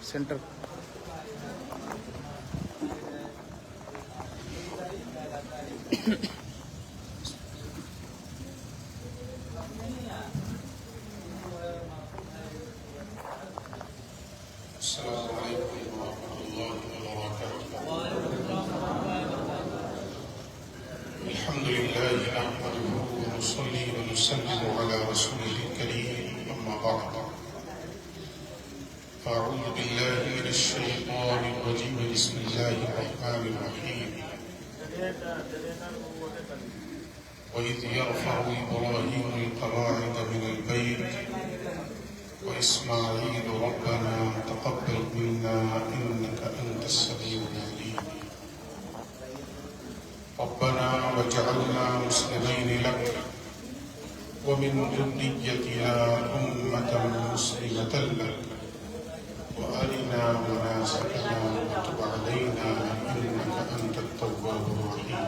Centre. السلام علیکم ورحمۃ اللہ وبرکاتہ. الحمد للہ نحمده ونصلي ونسلم على رسوله الكريم اما بعد فاعوذ باللہ من الشیطان الرجیم بسم اللہ الرحمن الرحیم. وإذ يرفع إبراهيم القواعد من البيت وإسماعيل ربنا تقبل منا إنك أنت السميع العليم. ربنا واجعلنا مسلمين لك ومن ذريتنا أمة مسلمة لك وأرنا مناسكنا وتب علينا إنك أنت التواب الرحيم.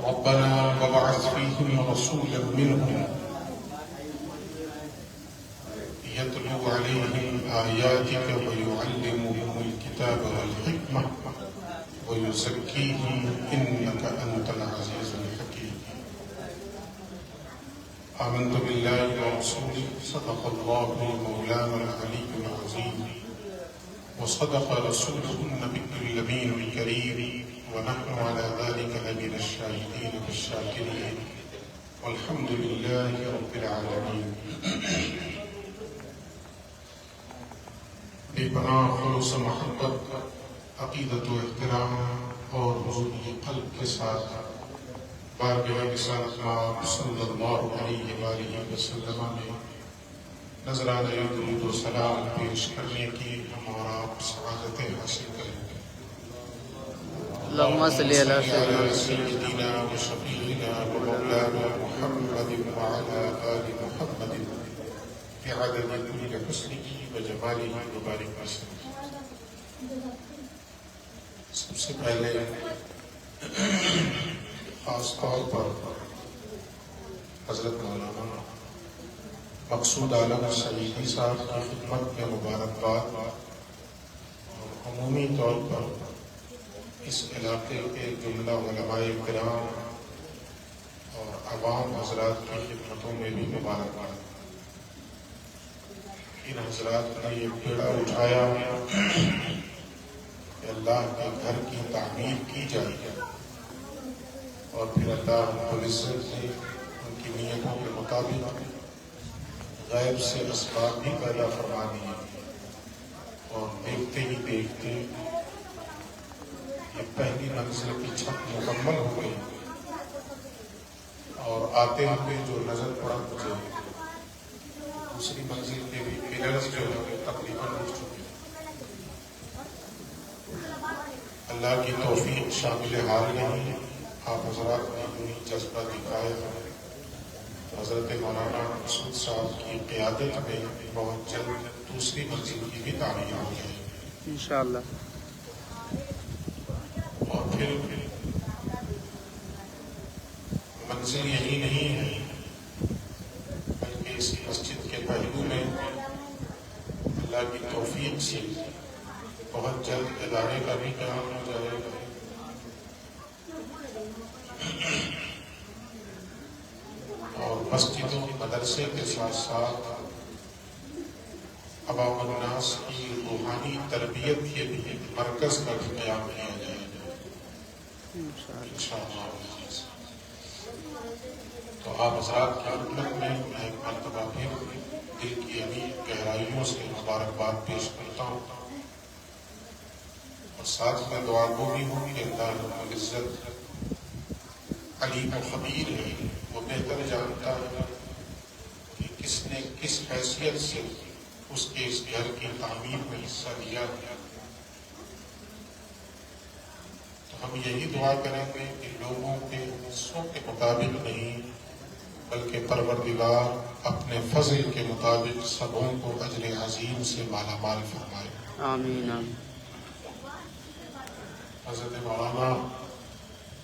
ربنا وابعث فيهم رسولا منهم يتلو عليهم آياتك ويعلمهم الكتاب والحكمة ويزكيهم إنك أنت العزيز الحكيم. آمنت بالله ورسوله صدق الله مولانا العلي العظيم وصدق رسوله النبي الأمين الكريم ونحن على ذلك لمن الشاهدين والشاكرين والحمد لله رب العالمين. بے پناہ خلوص محبت، عقیدت و احترام اور حضوری قلب کے ساتھ بارگاہ رسالت مآب صلی اللہ علیہ وآلہ وسلم میں نذرانہ درود و سلام پیش کرنے کی ہم اور آپ سعادتیں حاصل کریں گے. اللهم صل على سيدنا وشفيعنا ومولانا محمد وعلى آل محمد بعدد كل حسنه وجماله وبارك وسلم. سب سے پہلے خاص طور پر حضرت مولانا مقصود عالم سعیدی صاحب کی خدمت میں مبارکباد اور عمومی طور پر اس علاقے کے جملہ علماء کرام اور عوام حضرات کی خدمتوں میں بھی مبارکباد. ان حضرات نے یہ بیڑا اٹھایا کہ اللہ کے گھر کی تعمیر کی جائے اور پھر اللہ رب العزت نے ان کی نیتوں کے مطابق غیب سے اسباب بھی پیدا فرما دیے اور دیکھتے ہی دیکھتے یہ پہلی منزل کی چھت مکمل ہو گئی اور آتے ہوئے جو نظر پڑا مجھے دوسری منزل کے بھی پلرز جو ہے تقریباً اٹھ چکے. اللہ کی توفیق شامل حال نہیں. آپ حضرات نے یوں جذبہ دکھایا ہے. حضرت مولانا مسعود صاحب کی قیادت میں بہت جلد دوسری منزل کی بھی تعمیر ہو جائے گی انشاءاللہ. اور پھر منزل یہی نہیں ہے بلکہ اس مسجد کے پہلو میں اللہ کی توفیق سے بہت جلد ادارے کا بھی قیام ہو جائے گا. اور مسجدوں مدرسے کے ساتھ ساتھ عوام الناس کی روحانی تربیت کے بھی مرکز کا بھی قیام کیا جائے گا انشاءاللہ. تو آپ حضرات کی خدمت میں ایک مرتبہ پھر دل کی عمیق گہرائیوں سے مبارکباد پیش کرتا ہوں اور ساتھ میں دعا گو بھی ہوں کہ اللہ رب العزت علیم و خبیر ہے. وہ بہتر جانتا ہے کہ کس نے کس حیثیت سے اس کے اس گھر کی تعمیر میں حصہ لیا ہے. تو ہم یہی دعا کریں گے کہ لوگوں کے حصوں کے مطابق نہیں بلکہ پروردگار اپنے فضل کے مطابق سبوں کو اجر عظیم سے مالا مال فرمائے. آمین آمین. حضرت مولانا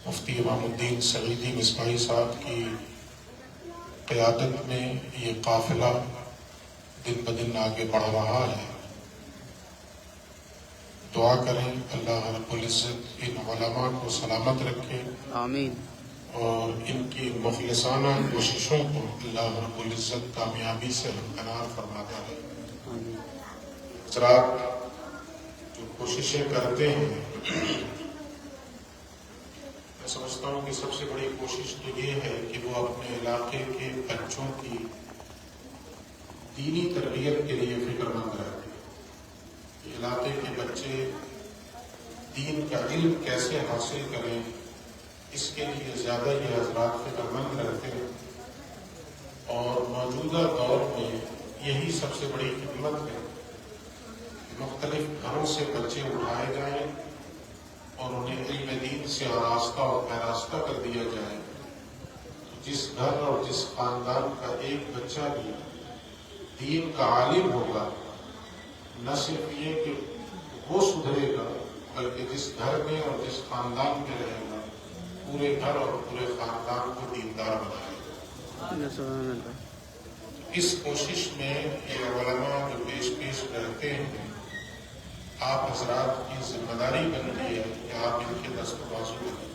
مفتی امام الدین سعیدی مصباحی صاحب کی قیادت میں یہ قافلہ دن بدن آگے بڑھ رہا ہے۔ دعا کریں اللہ رب العزت ان علماء کو سلامت رکھے آمین۔ اور ان کی مخلصانہ کوششوں کو اللہ رب العزت کامیابی سے ہمکنار فرماتا ہے۔ آمین۔ حضرات جو کوششیں کرتے ہیں، میں سمجھتا ہوں کہ سب سے بڑی کوشش تو یہ ہے کہ وہ اپنے علاقے کے بچوں کی دینی تربیت کے لیے فکر مند رہتے ہیں۔ علاقے کے بچے دین کا علم کیسے حاصل کریں، اس کے لیے زیادہ یہ حضرات فکر مند رہتے ہیں، اور موجودہ دور میں یہی سب سے بڑی خدمت ہے کہ مختلف گھروں سے بچے اٹھائے جائیں اور انہیں علم دین سے آراستہ اور پیراستہ کر دیا جائے۔ جس گھر اور جس خاندان کا ایک بچہ بھی دین کا عالم ہوگا، نہ صرف یہ کہ وہ سدھرے گا بلکہ جس گھر میں اور جس خاندان میں رہے گا پورے گھر اور پورے خاندان کو دیندار بنائے گا۔ سبحان اللہ۔ اس کوشش میں یہ علماء جو پیش رہتے ہیں، آپ حضرات کی ذمہ داری بنتی ہے کہ آپ ان کے دست و بازو بنیں،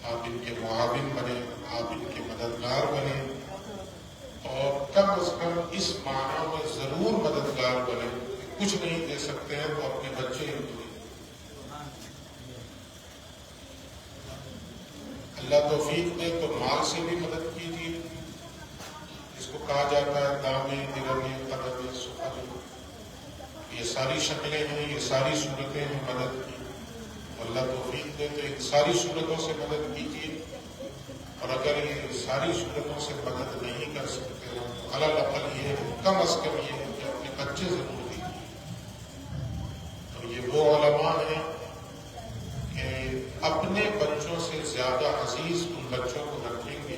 آپ ان کے معاون بنیں، آپ ان کے مددگار بنیں، اور کم از کم اس معنی میں ضرور مددگار بنیں۔ کچھ نہیں دے سکتے ہیں تو اپنے بچے ان کو دیں۔ اللہ توفیق دے تو مال سے بھی مدد کیجیے، جس کو کہا جاتا ہے دامے، درمے، قدمے، سخن، یہ ساری شکلیں ہیں، یہ ساری صورتیں ہیں مدد کی۔ اللہ توفیق دے تو ان ساری صورتوں سے مدد کیجیے، اور اگر یہ ساری صورتوں سے مدد نہیں کر سکتے ہو تو علی الاقل یہ ہے، کم از کم یہ ہے کہ اپنے بچے ضرور دیجیے۔ اور یہ وہ علماء ہیں کہ اپنے بچوں سے زیادہ عزیز ان بچوں کو رکھیں گے،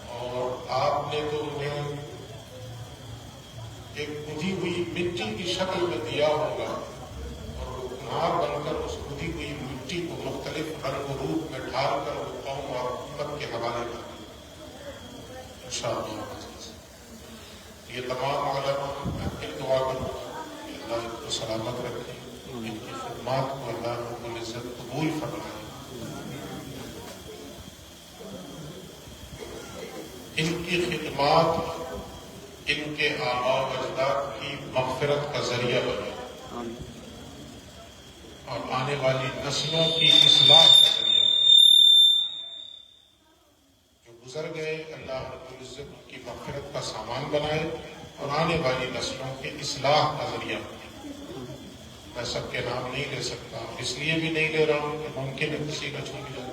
اور آپ نے تو انہیں ایک کھدی ہوئی مٹی کی شکل میں دیا ہوگا، اور وہ کمہار بن کر اس کھدی ہوئی مٹی کو مختلف رنگ و روپ میں ڈھال کر وہ قوم اور امت کے حوالے کر دیں انشاءاللہ۔ یہ تمام علماء میں پھر دعا کروں کہ اللہ ان کو سلامت رکھے، ان کی خدمات کو اللہ رب العزت قبول فرمائے، ان کی خدمات ان کے آباء و اجداد کی مغفرت کا ذریعہ بنے، آمین۔ اور آنے والی نسلوں کی اصلاح کا ذریعہ بنے۔ جو گزر گئے اللہ رب العزت ان کی مغفرت کا سامان بنائے، اور آنے والی نسلوں کی اصلاح کا ذریعہ بنے۔ میں سب کے نام نہیں لے سکتا، اس لیے بھی نہیں لے رہا ہوں کہ ممکن ہے کسی کا چھوٹ جائے،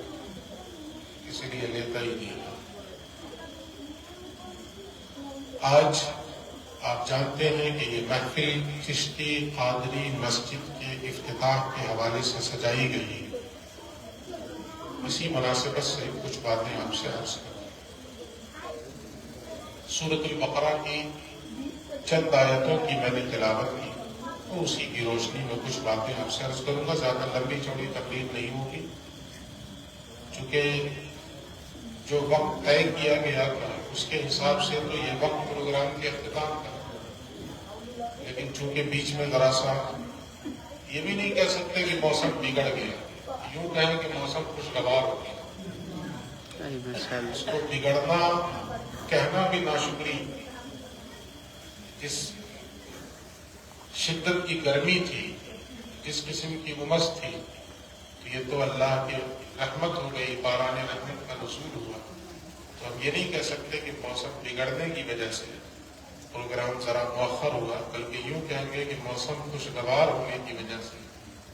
اسی لیے لیتا ہی نہیں۔ آج آپ جانتے ہیں کہ یہ محفل چشتی قادری مسجد کے افتتاح کے حوالے سے سجائی گئی ہے۔ اسی مناسبت سے کچھ باتیں آپ سے عرض کروں۔ سورۃ البقرہ کی چند آیتوں کی میں نے تلاوت کی، تو اسی کی روشنی میں کچھ باتیں آپ سے عرض کروں گا۔ زیادہ لمبی چوڑی تقریر نہیں ہوگی، چونکہ جو وقت طے کیا گیا تھا اس کے حساب سے تو یہ وقت پروگرام کے اختتام کا، لیکن چونکہ بیچ میں ذرا سا یہ بھی نہیں کہہ سکتے کہ موسم بگڑ گیا، یوں کہیں کہ موسم خوشگوار ہو گیا۔ اس کو بگڑنا کہنا بھی ناشکری، جس شدت کی گرمی تھی، جس قسم کی امس تھی، تو یہ تو اللہ کی رحمت ہو گئی، باران رحمت کا نزول ہوا۔ تو ہم یہ نہیں کہہ سکتے کہ موسم بگڑنے کی وجہ سے پروگرام ذرا مؤخر ہوا، بلکہ یوں کہیں گے کہ موسم خوشگوار ہونے کی وجہ سے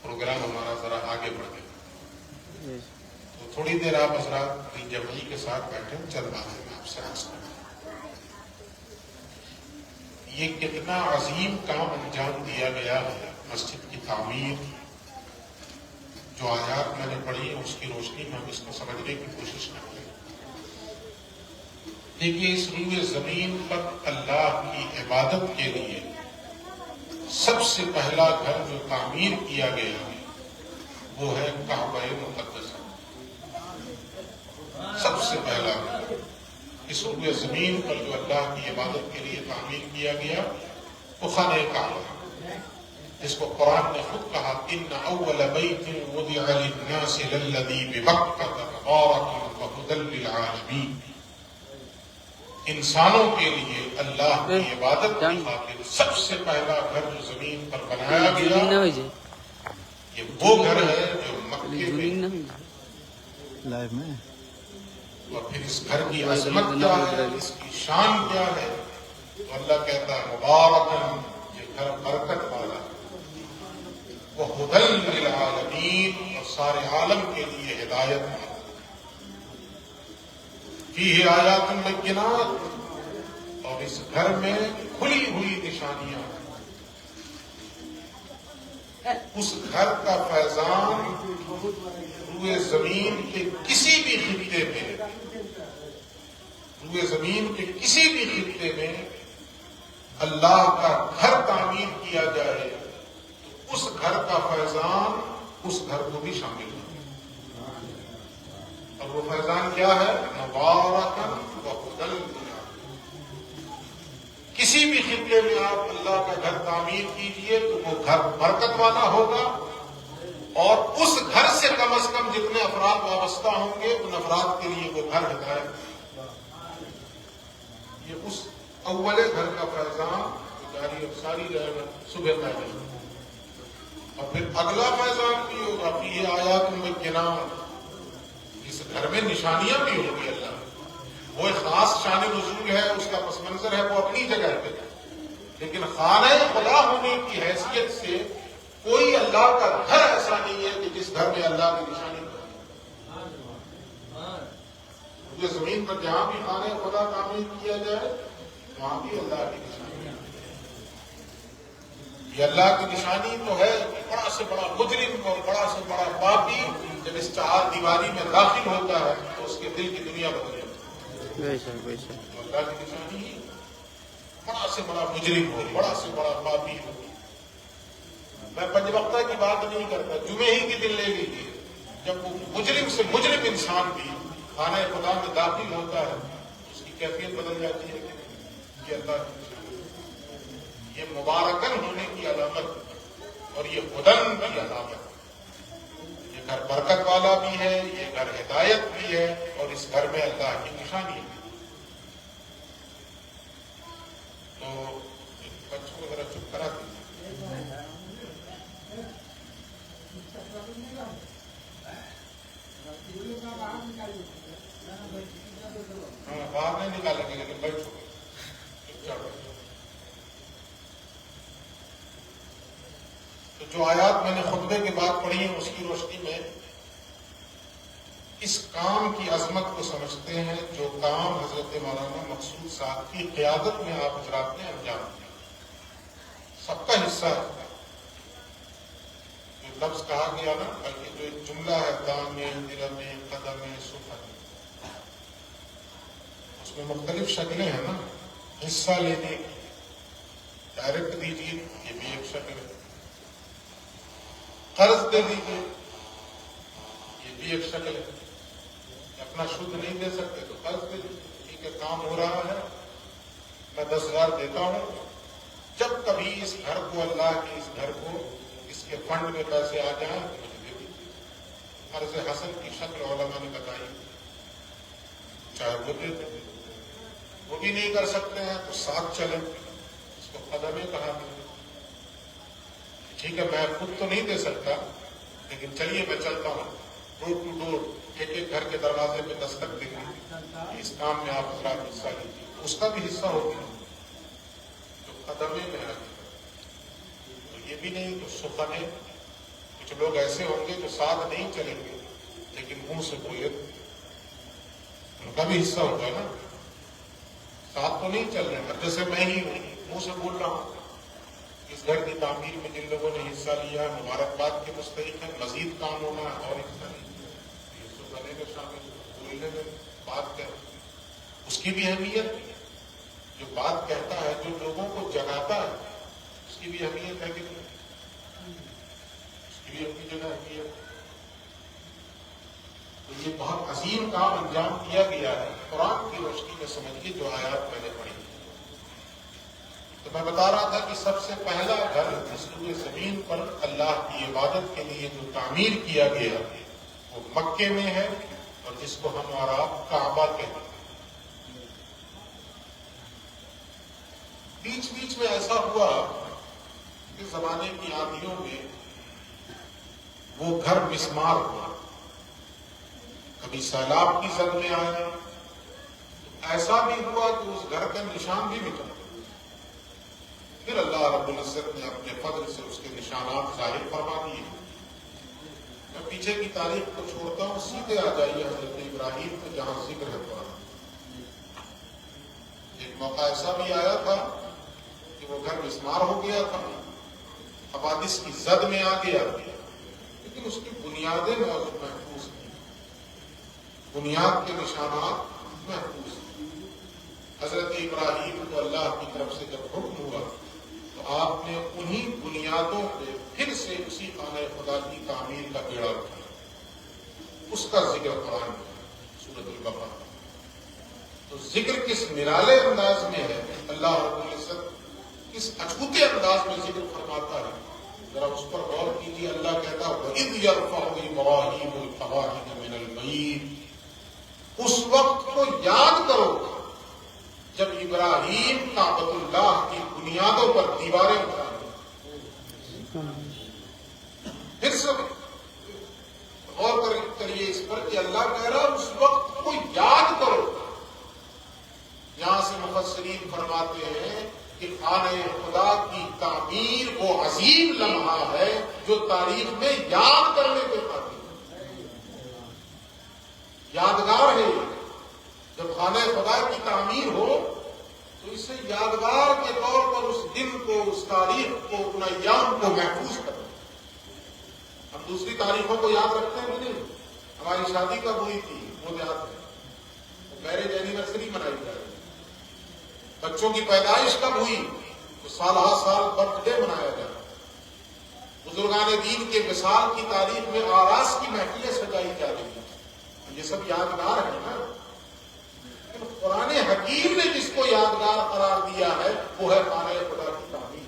پروگرام ہمارا ذرا آگے بڑھ گیا۔ تو تھوڑی دیر آپ حضرات دل جمعی کے ساتھ بیٹھے، چند باتیں میں آپ سے عرض کروں۔ یہ کتنا عظیم کام انجام دیا گیا ہے، مسجد کی تعمیر۔ جو آیات میں نے پڑھی اس کی روشنی میں ہم اس کو سمجھنے کی کوشش کرتے ہیں۔ دیکھیے، اس روئے زمین پر اللہ کی عبادت کے لیے سب سے پہلا گھر جو تعمیر کیا گیا ہے وہ ہے کعبہ مقدسہ۔ سب سے پہلا گھر اس روئے زمین پر جو اللہ کی عبادت کے لیے تعمیر کیا گیا وہ خانہ کعبہ ہے، جس کو قرآن نے خود کہا ان اول بیت وضع للناس للذی ببکۃ مبارک وہدی للعالمین، انسانوں کے لیے اللہ کی عبادت کی خاطر سب سے پہلا گھر جو زمین پر بنایا گیا یہ وہ گھر ہے جو مکے میں، لائف میں اور پھر اس گھر کی عظمت کیا ہے، اس کی شان کیا ہے، تو اللہ کہتا ہے مبارکن، یہ گھر برکت والا وہ ہدی للعالمین، اور سارے عالم کے لیے ہدایت ہے، فیہ آیات بینات، اور اس گھر میں کھلی ہوئی نشانیاں ہیں۔ اس گھر کا فیضان روئے زمین کے کسی بھی خطے میں، روئے زمین کے کسی بھی خطے میں اللہ کا گھر تعمیر کیا جائے تو اس گھر کا فیضان اس گھر کو بھی شامل ہے، اور وہ فیضان کیا ہے؟ مبارکن وہدی، کسی بھی خطے میں آپ اللہ کا گھر تعمیر کیجئے تو وہ گھر برکت والا ہوگا، اور اس گھر سے کم از کم جتنے افراد وابستہ ہوں گے ان افراد کے لیے وہ گھر ہدایت، یہ اس اول گھر کا فیضان جاری اور ساری رہے گا صبح پہلے، اور پھر اگلا فیضان بھی ہوگا فیہ آیات بینات، اس گھر میں نشانیاں بھی ہوگی اللہ، وہ ایک خاص شان نزول ہے، اس کا پس منظر ہے وہ اپنی جگہ پہ، لیکن خانہ خدا ہونے کی حیثیت سے کوئی اللہ کا گھر ایسا نہیں ہے کہ جس گھر میں اللہ کی نشانی نہیں، جو زمین پر جہاں بھی خانہ خدا تعمیر کیا جائے وہاں بھی اللہ کی نشانی ہے۔ یہ اللہ کی نشانی تو ہے، بڑا سے بڑا مجرم اور بڑا سے بڑا پاپی جب اس چار دیواری میں داخل ہوتا ہے تو اس کے دل کی دنیا بدل جاتی ہے، بے شک بے شک، تو اللہ کی نشانی ہی بڑا سے بڑا مجرم ہو، بڑا سے بڑا پاپی ہو۔ میں پنج وقتہ کی بات نہیں کرتا، جمعے ہی کی دن لے لیجیے، جب وہ مجرم سے مجرم انسان بھی خانہ خدا میں داخل ہوتا ہے اس کی کیفیت بدل جاتی ہے کہ یہ اللہ کی نشانی ہے، یہ مبارکن ہونے کی علامت اور یہ ہدن کی علامت، یہ گھر برکت والا بھی ہے، یہ گھر ہدایت بھی ہے، اور اس گھر میں اللہ کی نشانی ہے۔ تو بچوں کو ذرا چپ کرا دیجیے۔ ہاں باہر نہیں نکالیں گے لیکن بیٹھو چپ چاپ بیٹھو۔ تو جو آیات میں نے خطبے کے بعد پڑھی ہیں اس کی روشنی میں اس کام کی عظمت کو سمجھتے ہیں جو کام حضرت مولانا مقصود صاحب کی قیادت میں آپ حضرات نے انجام دیا، سب کا حصہ ہے۔ جو لفظ کہا گیا نا، بلکہ جو ایک جملہ ہے دام دلم قدم سفن، اس میں مختلف شکلیں ہیں نا، حصہ لینے کی، ڈائریکٹ دیجیے یہ بھی ایک شکل ہے، قرض دے دیجیے یہ بھی ایک شکل ہے، اپنا شدھ نہیں دے سکتے تو قرض دے دیجیے، ٹھیک ہے کام ہو رہا ہے میں 10,000 دیتا ہوں، جب کبھی اس گھر کو اللہ کے اس گھر کو اس کے فنڈ میں پیسے آ جائیں تو مجھے دے دیجیے۔ قرض حسن کی شکل علماء نے بتائی، چاہے وہ دے دیں، وہ بھی نہیں کر سکتے ہیں تو ساتھ چلیں، اس کو قدمیں کہا گیا۔ ٹھیک ہے میں خود تو نہیں دے سکتا لیکن چلیے میں چلتا ہوں، ڈور ٹو ڈور ایک ایک گھر کے دروازے پہ دستک دیں گے، اس کام میں آپ حضرات حصہ لیجیے، اس کا بھی حصہ ہوگا جو قدمیں میں آ گیا۔ تو یہ بھی نہیں تو سخن ہے، کچھ لوگ ایسے ہوں گے جو ساتھ نہیں چلیں گے لیکن منہ سے بولے، ان کا بھی حصہ ہوگا نا، ساتھ تو نہیں چل رہے ہیں، جیسے میں ہی ہوں منہ سے بول رہا ہوں اس گھر کی تعمیر میں جن لوگوں نے حصہ لیا ہے مبارکباد کے مستحق ہے، مزید کام ہونا ہے اور حصہ نہیں، یہ سخنے میں شامل بولنے میں بات کر اس کی بھی اہمیت، جو بات کہتا ہے جو لوگوں کو جگاتا ہے اس کی بھی اہمیت ہے کہ نہیں، اس کی بھی اپنی جگہ اہمیت۔ تو یہ بہت عظیم کام انجام دیا گیا ہے، قرآن کی روشنی میں سمجھیے جو آیات میں نے پڑھی. تو میں بتا رہا تھا کہ سب سے پہلا گھر اس روئے زمین پر اللہ کی عبادت کے لیے جو تعمیر کیا گیا وہ مکے میں ہے، اور جس کو ہم اور آپ کعبہ کہتے ہیں. بیچ بیچ میں ایسا ہوا کہ زمانے کی آندھیوں میں وہ گھر مسمار ہوا، کبھی سیلاب کی زد میں آیا، ایسا بھی ہوا کہ اس گھر کا نشان بھی مٹا. پھر اللہ رب العزت نے اپنے فضل سے اس کے نشانات ظاہر فرما دیے. میں پیچھے کی تاریخ کو چھوڑتا ہوں، سیدھے آ جائیے حضرت ابراہیم کو جہاں ذکر ہے قرآن. ایک موقع ایسا بھی آیا تھا کہ وہ گھر مسمار ہو گیا تھا، حوادث کی زد میں آ گیا، لیکن اس کی بنیادیں محفوظ تھیں، بنیاد کے نشانات محفوظ تھے. حضرت ابراہیم کو اللہ کی طرف سے جب حکم ہوا تو آپ نے انہی بنیادوں پہ پھر سے اسی خانہ خدا کی تعمیر کا بیڑا اٹھایا. اس کا ذکر قرآن میں سورۃ البقرہ. تو ذکر کس نرالے انداز میں ہے، اللہ رب العزت کس اچھوتے انداز میں ذکر فرماتا ہے، ذرا اس پر غور کیجیے. اللہ کہتا ہے وَإِذْ يَرْفَعُ إِبْرَاهِيمُ الْقَوَاعِدَ مِنَ الْبَيْتِ. اس وقت کو یاد کرو جب ابراہیم کعبۃ اللہ کی بنیادوں پر دیواریں اٹھائیں. پھر سے غور کریے اس پر کہ اللہ کہہ رہا اس وقت کو یاد کرو. یہاں سے مفسرین فرماتے ہیں کہ خانہ خدا کی تعمیر وہ عظیم لمحہ ہے جو تاریخ میں یاد کرنے کے قابل یادگار ہے. جب خانہ خدا کی تعمیر ہو تو اسے یادگار کے طور پر اس دن کو، اس تاریخ کو، ان ایام کو محفوظ کریں. ہم دوسری تاریخوں کو یاد رکھتے ہیں کہ نہیں؟ ہماری شادی کب ہوئی تھی وہ یاد ہے، میرج اینیورسری منائی جا رہی ہے. بچوں کی پیدائش کب ہوئی تو سال ہر سال برتھ ڈے منایا جا رہا ہے. بزرگان دین کے وصال کی تاریخ میں آراس کی محفلیں سجائی جا رہی ہیں. یہ سب یادگار ہے نا. قرآن حکیم نے جس کو یادگار قرار دیا ہے وہ ہے خانہ خدا کی تعمیر.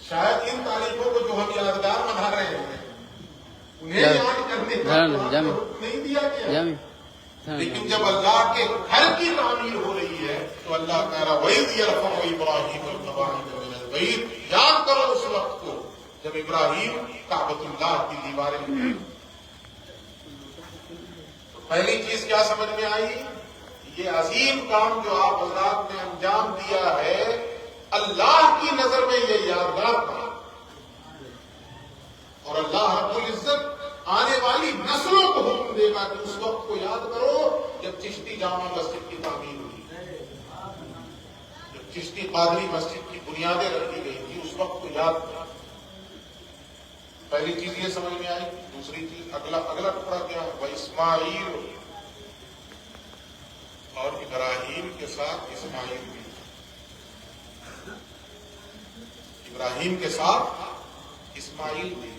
شاید ان تاریخوں کو جو ہم یادگار منا رہے ہیں انہیں یاد کرنے کا نہیں دیا گیا، لیکن جب اللہ کے گھر کی تعمیر ہو رہی ہے تو اللہ کہہ رہا وَإِذْ يَرْفَعُ إِبْرَاهِيمُ الْقَوَاعِدَ مِنَ الْبَيْتِ. یاد کرو اس وقت کو جب ابراہیم کعبۃ اللہ کی دیواریں اٹھائیں. پہلی چیز کیا سمجھ میں آئی؟ یہ عظیم کام جو آپ حضرات نے انجام دیا ہے اللہ کی نظر میں یہ یادگار کام، اور اللہ رب العزت آنے والی نسلوں کو حکم دے گا کہ اس وقت کو یاد کرو جب چشتی جامع مسجد کی تعمیر ہوئی، جب چشتی قادری مسجد کی بنیادیں رکھی گئی تھی، اس وقت کو یاد کرو. پہلی چیز یہ سمجھ میں آئی. دوسری چیز اگلا ٹکڑا کیا ہے؟ وَإِسْمَاعِيلُ، اور ابراہیم کے ساتھ اسماعیل بھی. ابراہیم کے ساتھ اسماعیل بھی.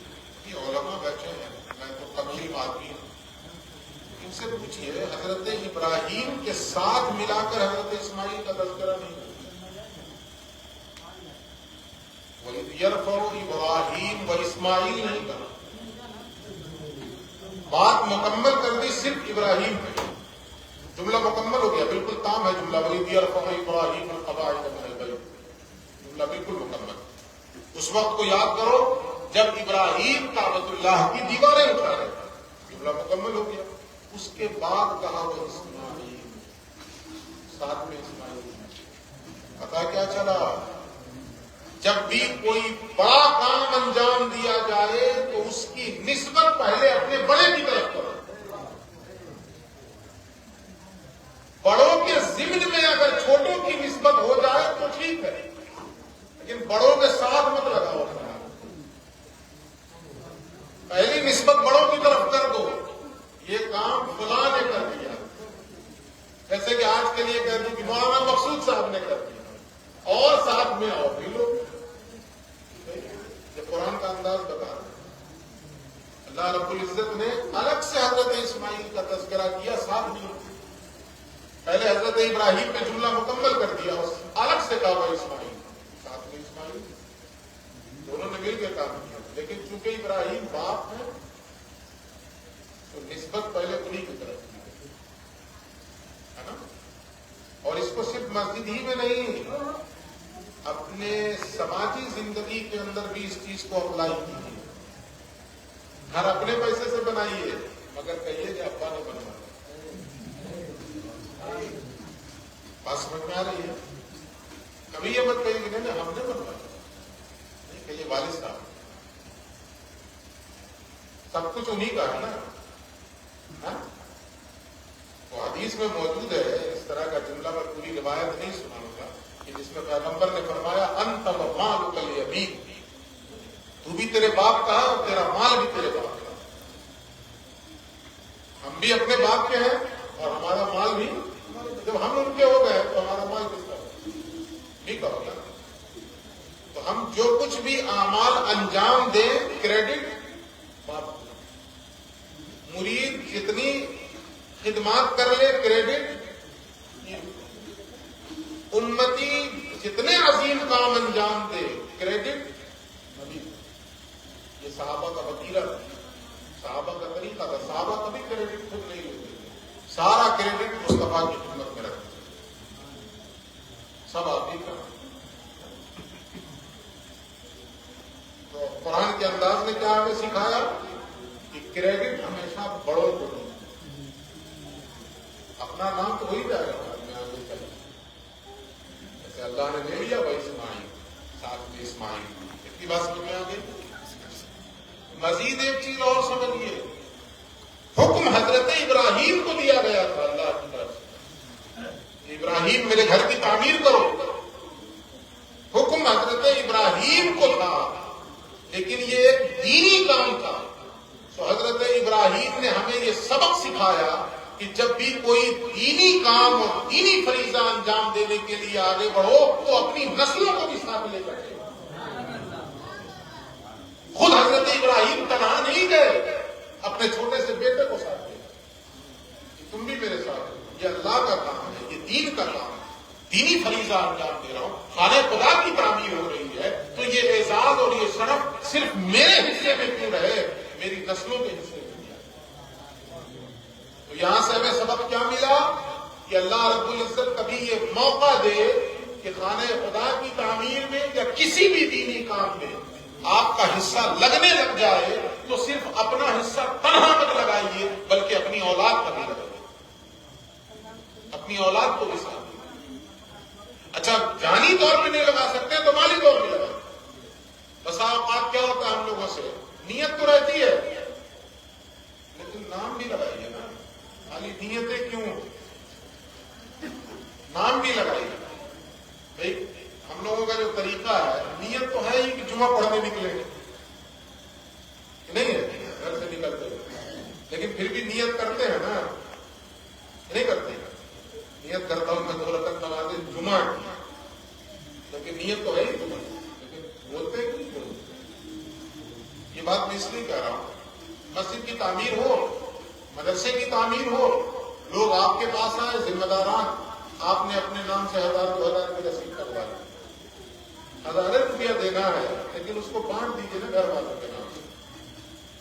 یہ علماء بیٹھے ہیں، میں تو قبیل آدمی ہوں، ان سے پوچھیے حضرت ابراہیم کے ساتھ ملا کر حضرت اسماعیل کا تذکرہ نہیں ہے. وَإِذْ يَرْفَعُ إِبْرَاهِيمُ وَإِسْمَاعِيلُ نہیں کرا. بات مکمل کر دی صرف ابراہیم پہ، جملہ مکمل ہو گیا، بالکل تام ہے جملہ. وَإِذْ يَرْفَعُ إِبْرَاهِيمُ الْقَوَاعِدَ مِنَ الْبَيْتِ، جملہ بالکل مکمل. اس وقت کو یاد کرو جب ابراہیم کعبۃ اللہ کی دیواریں اٹھا رہے تھے، جملہ مکمل ہو گیا. اس کے بعد کہا وہ اسماعیل، ساتھ میں اسماعیل. پتا کیا چلا؟ جب بھی کوئی بڑا کام انجام دیا جائے تو اس کی نسبت پہلے اپنے بڑے کی طرف کرو. بڑوں کے ضمن میں اگر چھوٹوں کی نسبت ہو جائے تو ٹھیک ہے، لیکن بڑوں کے ساتھ مت لگاؤ. پہلی نسبت بڑوں کی طرف کر دو، یہ کام فلاں نے کر دیا، جیسے کہ آج کے لیے کہہ دوں کہ مولانا مقصود صاحب نے کر دیا، اور ساتھ میں آؤ بھی لوگ. یہ قرآن کا انداز بتا رہے ہیں. اللہ رب العزت نے الگ سے حضرت اسماعیل کا تذکرہ کیا، ساتھ نہیں. پہلے حضرت ابراہیم نے جملہ مکمل کر دیا اور الگ سے کہا اسماعیل، ساتھ میں اسماعیل، دونوں نے مل کے کام کیا. لیکن چونکہ ابراہیم باپ ہے تو نسبت پہلے انہیں کی طرف کی ہے نا. اور اس کو صرف مسجد ہی میں نہیں، اپنے سماجی زندگی کے اندر بھی اس چیز کو اپلائی کیجیے. گھر اپنے پیسے سے بنائیے مگر کہیے کہ ابا نے بنوایا. بات سمجھ میں آ رہی ہے؟ کبھی یہ مت کہیے کہ نہیں ہم نے بنوایا، نہیں کہیے والد صاحب. سب کچھ انہیں کا ہے نا. وہ حدیث میں موجود ہے اس طرح کا جملہ، میں پوری روایت نہیں سناؤں گا، کہ جس میں پیغمبر نے فرمایا انت و مالک الیمین، تو بھی تیرے باپ کا ہے اور تیرا مال بھی تیرے باپ کا. ہم بھی اپنے باپ کے ہیں اور ہمارا مال بھی. جب ہم ان کے ہو گئے تو ہمارا مال کس کا ٹھیک ہوگا. تو ہم جو کچھ بھی اعمال انجام دیں کریڈٹ باپ کو. مرید جتنی خدمات کر لے کریڈٹ. امتی جتنے عظیم کام انجام دے کریڈٹ نبی. یہ صحابہ کا وتیرہ تھا، صحابہ کا طریقہ تھا. صحابہ کبھی کریڈٹ خود نہیں لیتے، سارا کریڈٹ مصطفیٰ کی خدمت میں رکھتے، سب آپ ہی کا. تو قرآن کے انداز نے کیا ہمیں سکھایا کہ کریڈٹ ہمیشہ بڑوں کو دو. اپنا نام تو ہو ہی جائے گا میں آگے چلے. جیسے اللہ نے لے لیا بھائی اسماعیل، ساتھ میں اسماعیل. اتنی بات سمجھ میں آ گئی. مزید ایک چیز اور سمجھیے، حکم حضرت ابراہیم کو دیا گیا تھا اللہ کی طرف سے، ابراہیم میرے گھر کی تعمیر کرو. حکم حضرت ابراہیم کو تھا لیکن یہ ایک دینی کام تھا. تو حضرت ابراہیم نے ہمیں یہ سبق سکھایا کہ جب بھی کوئی دینی کام اور دینی فریضہ انجام دینے کے لیے آگے بڑھو تو اپنی نسلوں کو بھی ساتھ لے کر چلو. خود حضرت ابراہیم تنہا نہیں گئے، اپنے چھوٹے سے بیٹے کو ساتھ لے کہ تم بھی میرے ساتھ ہو. یہ اللہ کا کام ہے، یہ دین کا کام ہے، دینی فریضہ انجام دے رہا ہوں، خانہ خدا کی تعمیر ہو رہی ہے، تو یہ اعزاز اور یہ شرف صرف میرے حصے میں کیوں رہے، میری نسلوں کے حصے میں کیا. تو یہاں سے ہمیں سبق کیا ملا کہ اللہ رب العزت کبھی یہ موقع دے کہ خانہ خدا کی تعمیر میں یا کسی بھی دینی کام میں آپ کا حصہ لگنے لگ جائے تو صرف اپنا حصہ تنہا مت لگائیے بلکہ اپنی اولاد کا بھی لگائیے، اپنی اولاد کو بھی ساتھ. اچھا جانی طور پہ نہیں لگا سکتے تو مالی طور پہ لگائیں. بسا اوقات کیا ہوتا ہے ہم لوگوں سے، نیت تو رہتی ہے لیکن نام بھی لگائیے نا. خالی نیتیں کیوں، نام بھی لگائیے. بھائی ہم لوگوں کا جو طریقہ ہے، نیت تو ہے ہی کہ جمعہ پڑھنے نکلے نہیں ہے گھر سے نکلتے، لیکن پھر بھی نیت کرتے ہیں نا، نہیں کرتے. نیت کرتا ہوں میں 2 رکعت نماز جمعہ کی، لیکن نیت تو ہے ہی جمعہ، لیکن بولتے ہیں کہ یہ بات میں اس لیے کہہ رہا ہوں. مسجد کی تعمیر ہو، مدرسے کی تعمیر ہو، لوگ آپ کے پاس آئے ذمہ داران، آپ نے اپنے نام سے 1000 2000 کی رسید کروا دی. 1000 روپیہ دینا ہے لیکن اس کو بانٹ دیجیے نا گھر والوں کے نام سے،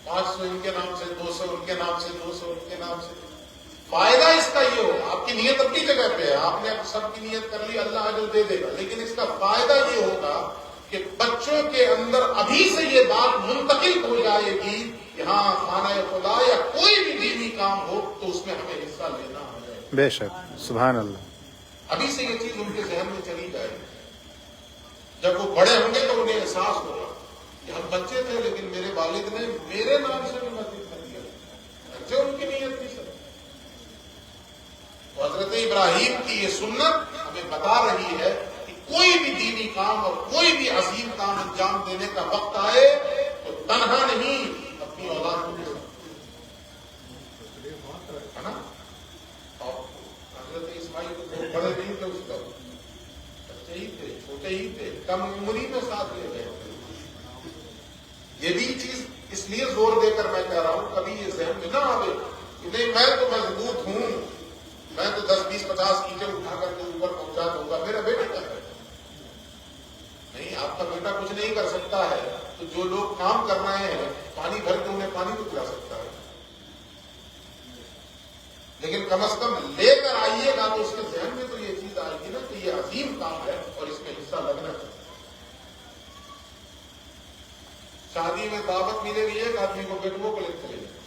500 ان کے نام سے، 200 ان کے نام سے، 200 ان کے نام سے. فائدہ اس کا یہ ہوگا، آپ کی نیت اپنی جگہ پہ ہے، آپ نے سب کی نیت کر لی، اللہ اجر دے دے گا، لیکن اس کا فائدہ یہ ہوگا کہ بچوں کے اندر ابھی سے یہ بات منتقل ہو جائے گی کہ ہاں خانہ خدا یا کوئی بھی دینی کام ہو تو اس میں ہمیں حصہ لینا ہے. بے شک، سبحان اللہ. ابھی سے یہ چیز ان کے ذہن میں چلی جائے گی. جب وہ بڑے ہوں گے تو انہیں احساس ہوگا کہ ہم بچے تھے لیکن میرے والد نے میرے نام سے بھی مسجد کر دیا. بچے ان کی نیت تھی سر. حضرت ابراہیم کی یہ سنت ہمیں بتا رہی ہے کہ کوئی بھی دینی کام اور کوئی بھی عظیم کام انجام دینے کا وقت آئے تو تنہا نہیں، اپنی اولاد کو بھی ہے نا. اور حضرت اسماعیل کو بڑے نہیں تھے، اس کا بچے ہی تھے، چھوٹے ہی تھے، کم عمری میں ساتھ لے گئے. یہ بھی چیز اس لیے زور دے کر میں کہہ رہا ہوں کبھی یہ ذہن میں نہ آئے کہ نہیں میں تو مضبوط ہوں، میں تو 10 20 50 اینٹیں اٹھا کر کے اوپر پہنچا دوں گا، میرا بیٹا کیا کرے؟ نہیں، آپ کا بیٹا کچھ نہیں کر سکتا ہے تو جو لوگ کام کر رہے ہیں پانی بھر کے انہیں پانی تو پلا سکتا ہے، لیکن کم از کم لے کر آئیے گا تو اس کے ذہن میں تو یہ چیز آئے گی نا کہ یہ عظیم کام ہے اور اس میں حصہ لگنا چاہیے۔ شادی میں دعوت ملے گی ایک آدمی کو بیٹووں کو لے چلے جائے،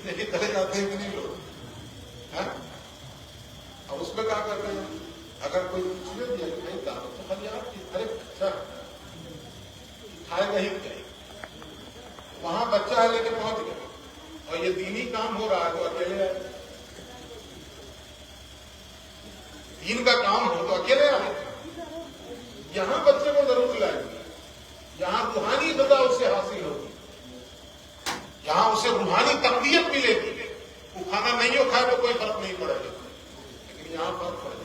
لیکن چلے جاتے ہیں کہ نہیں لوگ؟ اب اس میں کیا کرتے ہیں؟ اگر کوئی پوچھ لے دیا کہ نہیں دعوت تو خالی آپ کی، ارے اچھا کھائے گا ہی کیا، وہاں بچہ ہے لے کے پہنچ گیا اور یہ دینی کام ہو رہا ہے تو اکیلے آئے، دین کا کام ہو تو اکیلے آئے، یہاں بچے کو ضرور لائیں گے، یہاں روحانی غذا اسے حاصل ہوگی، یہاں اسے روحانی تقویت ملے گی، وہ کھانا نہیں ہو کھائے تو کوئی فرق نہیں پڑے گا، لیکن یہاں فرق پڑے گا۔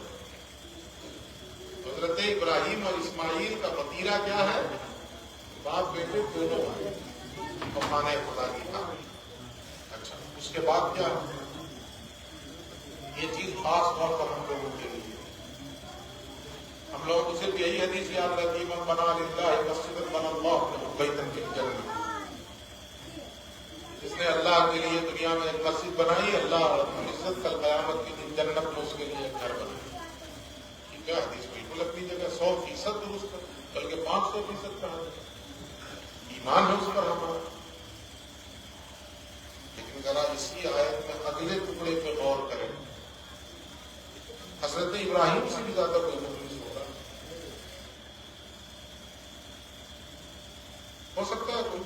حضرت ابراہیم اور اسماعیل کا وتیرہ کیا ہے؟ باپ بیٹے دونوں آئے اور خانہ خدا کی تعمیر۔ اچھا، اس کے بعد کیا؟ یہ چیز خاص طور پر ہم لوگوں کے لیے، ہم لوگوں کو صرف یہی حدیث یاد رہتی من بنا للہ مسجدا بنى اللہ له بیتا فی الجنہ، جس نے اللہ کے لیے دنیا میں ایک مسجد بنائی، اللہ رب العزت کل قیامت کے دن جنت میں اس کے لیے ایک گھر بنائے۔ یہ کیا حدیث؟ بالکل اپنی جگہ 100% درست، بلکہ 500% کہا ہے، ایمان ہے اس پر ہمارا۔ لیکن ذرا اسی آیت میں اگلے ٹکڑے پہ غور کریں، حضرت ابراہیم سے بھی زیادہ کوئی مخلص ہوگا؟ ہو سکتا ہے کوئی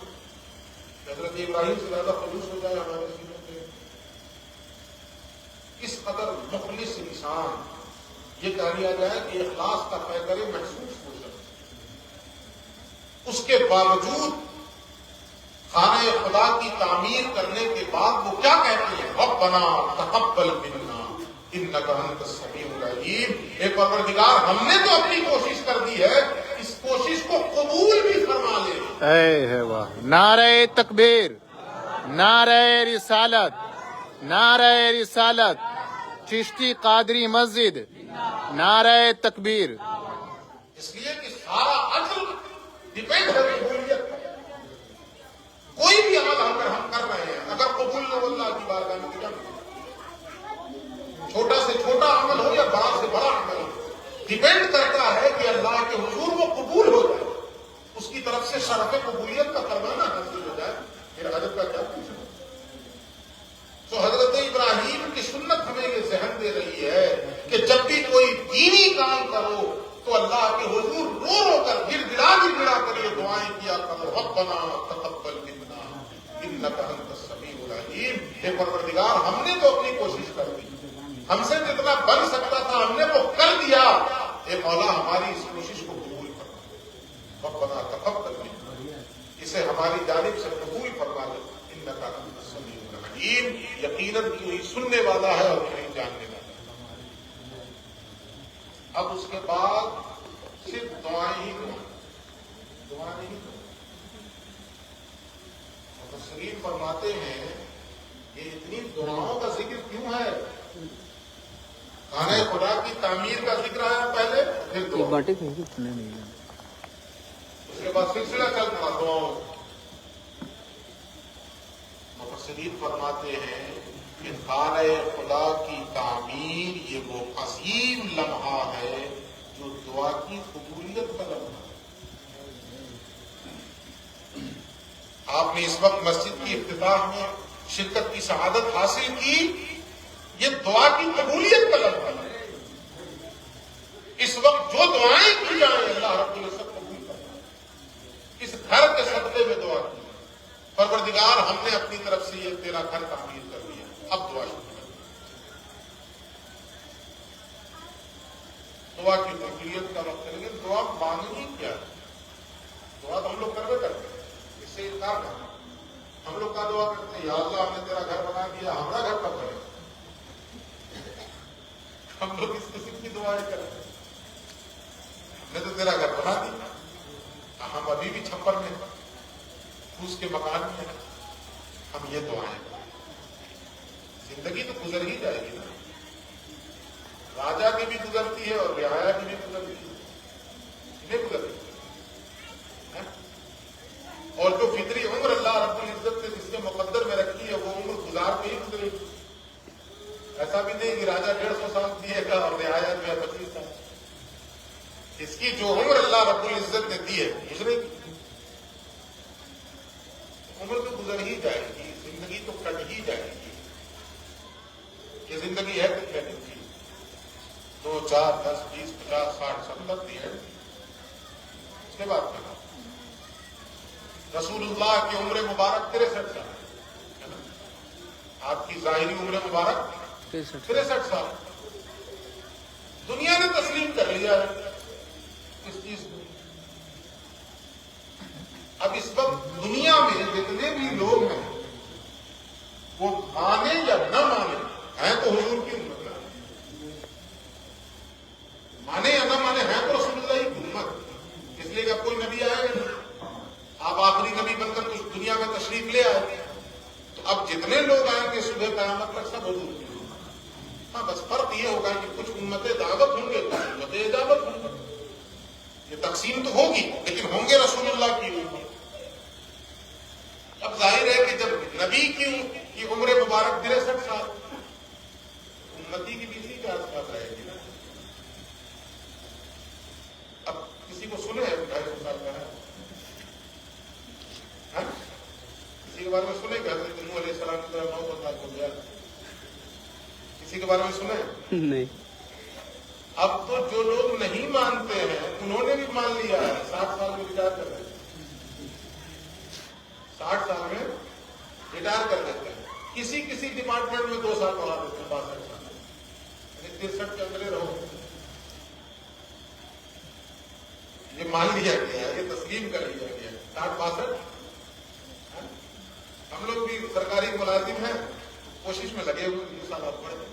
حضرت ابراہیم سے زیادہ خلوص ہو جائے ہمارے سینوں میں؟ اس قدر مخلص انسان، یہ کہہ لیا جائے کہ اخلاص کا پیکرے محسوس ہو جائے، اس کے باوجود خانہ خدا کی تعمیر کرنے کے بعد وہ کیا کہتے ہیں؟ ربنا تقبل منا انک انت السمیع العلیم، اے پروردگار ہم نے تو اپنی کوشش کر دی ہے، اس کوشش کو قبول بھی فرما لے۔ اے ہے واہ، نعرہ تکبیر، نعرہ رسالت، نعرہ رسالت، چشتی قادری مسجد، نعرہ تکبیر۔ اس لیے کہ سارا اصل ڈیپینڈ ہے قبولیت پر۔ کوئی بھی عمل اگر ہم کر رہے ہیں، اگر قبول نہ ہو اللہ کی بارگاہ میں تو کیا ملے؟ چھوٹا سے چھوٹا عمل ہو یا بڑا سے بڑا عمل ہو، ڈیپینڈ کرتا ہے کہ اللہ کے حضور وہ قبول ہو جائے، اس کی طرف سے شرف قبولیت کا فرمانا حاصل ہو جائے، پھر حضرت کا کیا پوچھنا۔ تو حضرت ابراہیم کی سنت ہمیں یہ ذہن دے رہی ہے کہ جب بھی کوئی دینی کام کرو تو اللہ کے حضور رو رو کر گڑا کر یہ دعائیں کیا کرو، ربنا تقبل منا انک انت السمیع العلیم، اے پروردگار ہم نے تو اپنی کوشش کر دی، ہم سے جتنا بن سکتا تھا ہم نے وہ کر دیا، اے مولا ہماری اس کوشش کو قبول فرما، ربنا تقبل منا، اسے ہماری جانب سے قبول فرما لے، انک انت السمیع العلیم، یقیناً کوئی سننے والا ہے اور کوئی جاننے والا ہے۔ اب اس کے بعد صرف دعائیں ہی دعائیں نہیں، مفسرین فرماتے ہیں یہ اتنی دعاؤں کا ذکر کیوں ہے؟ خانہ خدا کی تعمیر کا ذکر ہے پہلے، پھر دعا، اس کے بعد سلسلہ چل پڑا دعاؤں۔ مفسرین فرماتے ہیں کہ خانہ خدا کی تعمیر یہ وہ عظیم لمحہ ہے جو دعا کی قبولیت کا لمحہ ہے۔ آپ نے اس وقت مسجد کی افتتاح میں شرکت کی سعادت حاصل کی، یہ دعا کی قبولیت کا لمحہ ہے۔ اس وقت جو دعائیں کی جائیں اللہ رب العزت قبول کرتا ہے۔ اس گھر کے صدقے میں دعا کی، پروردگار ہم نے اپنی طرف سے یہ تیرا گھر تعمیر کر دیا، اب دعا شروع کر۔ دعا کی قبولیت کا وقت ہے، لیکن دعا مانگنی کیا ہے؟ دعا تو ہم لوگ کرتے کرتے ہیں، اس سے انکار کرنا۔ ہم لوگ کا دعا کرتے ہیں یا اللہ ہم نے تیرا گھر بنا دیا، ہمارا گھر کب بنے؟ ہم لوگ اس قسم کی دعائیں کرتے ہیں، ہم نے تو تیرا گھر بنا دیا، ہم ابھی بھی چھپر میں، کے مکان میں ہیں، ہم یہ دعائیں کریں. زندگی تو گزر ہی جائے گی نا. راجا کی بھی گزرتی ہے اور رعایا کی بھی گزرتی ہے، انہیں گزرتی ہے. اور جو فطری عمر اللہ رب العزت نے جس کے مقدر میں رکھی ہے وہ عمر گزار کے ہی گزرے گی. ایسا بھی نہیں کہ راجا 150 سال دیے گا اور رعایا جو ہے 25 سال. اس کی جو عمر اللہ رب العزت نے دی ہے گزرے گی. عمر تو گزر ہی جائے گی، زندگی تو کٹ ہی جائے گی. یہ زندگی ہے کتنے دن کی؟ 2 4 10 20 50 60 70 دی ہے. اس کے بعد کہا رسول اللہ کی عمر مبارک 63 سال ہے نا. آپ کی ظاہری عمر مبارک 63 سال. دنیا نے تسلیم کر لیا ہے اس چیز کو. اب اس وقت دنیا میں جتنے بھی لوگ ہیں وہ مانے یا نہ مانے ہیں تو حضور کی امت ہے. مانے یا نہ مانے ہیں تو رسول اللہ کی امت. اس لیے کہ اب کوئی نبی آئے گا نہیں، آپ آخری نبی بن کر کچھ دنیا میں تشریف لے آئے، تو اب جتنے لوگ آئیں گے صبح قیامت تک سب حضور کی. ہاں بس فرق یہ ہوگا کہ کچھ امتیں دعوت ہوں گے، کچھ امتیں اجابت ہوں گے. یہ تقسیم تو ہوگی لیکن ہوں گے رسول اللہ کی امت. اب ظاہر ہے کہ جب نبی کی عمر مبارک 63 سال، امتی کی بھی اسی کے آس پاس رہے گی نا. اب کسی کو سنے 250 سال کا ہے، کسی کے بارے میں سنے کہ حضرت نوح علیہ السلام کی طرح 900 سال ہو گیا؟ کسی کے بارے میں سنے نہیں. اب تو جو لوگ نہیں مانتے ہیں انہوں نے بھی مان لیا ہے. 60 سال میں ریٹائر کر رہے ہیں، 60 سال میں ریٹائر کر دیتے ہیں. کسی ڈپارٹمنٹ میں 2 سال پڑھا دیتے ہیں، 62 سال یعنی 63 کے اندر رہو. یہ مان لیا گیا ہے، یہ تسلیم کر لیا گیا ہے. 60 62 ہم لوگ بھی سرکاری ملازم ہیں، کوشش میں لگے ہوئے یہ سال آپ پڑھیں.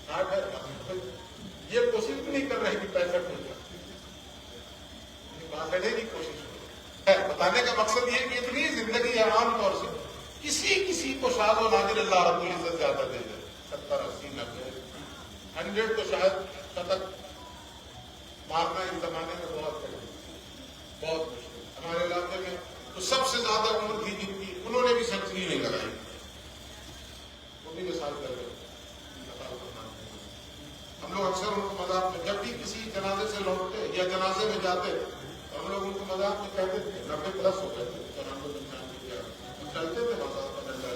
60 ہے، یہ کوشش بھی نہیں کر رہے کہ 65 ہو جائے. 62 کی کوشش ہے. بتانے کا مقصد یہ کہ اتنی زندگی ہے عام طور سے کسی کو شاید و نادر اللہ رب العزت زیادہ دے دے. 70 80 90 100 تو شاید شتک مارنا اس زمانے میں بہت مشکل. ہمارے علاقے میں تو سب سے زیادہ عمر تھی جن کی، انہوں نے بھی سینچری نہیں لگائی، وہ بھی مثال کر رہے. ہم لوگ اکثر ان کو مذاق میں جب بھی کسی جنازے سے لوٹتے یا جنازے میں جاتے ہم لوگ ان کو مذاق میں کہتے تھے 90+ ہو گئے تھے، 95 چلتے تھے مذاق کا ڈنڈا.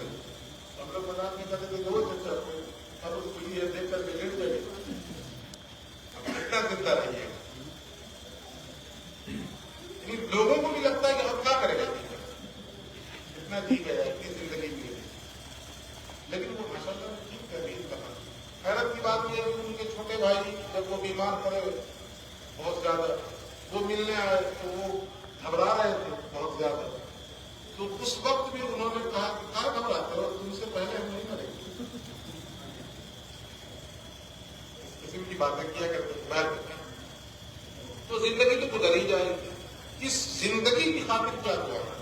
ہم لوگ مذاق میں کہتے تھے وہ چلتے اب اس کو یہ دیکھ کر کے لیٹ جائے اب اتنا زندہ رہیے. لوگوں کو بھی لگتا ہے کہ اب کیا کرے گا، اتنا ٹھیک ہے اتنی زندگی بھی ہے. لیکن وہ ماشاء اللہ ٹھیک ہے. حیرت کی بات یہ ہے کہ ان کے چھوٹے بھائی جب وہ بیمار پڑے بہت زیادہ، وہ ملنے آئے تو وہ گھبرا رہے تھے بہت زیادہ. تو اس وقت بھی انہوں نے کہا کہ کیا گھبراتے ہو، تم سے پہلے ہم نہیں مریں گے. اس قسم کی باتیں کیا کرتے. تو زندگی تو گزر ہی جائے گی. اس زندگی کی خاطر کیا دعا ہے؟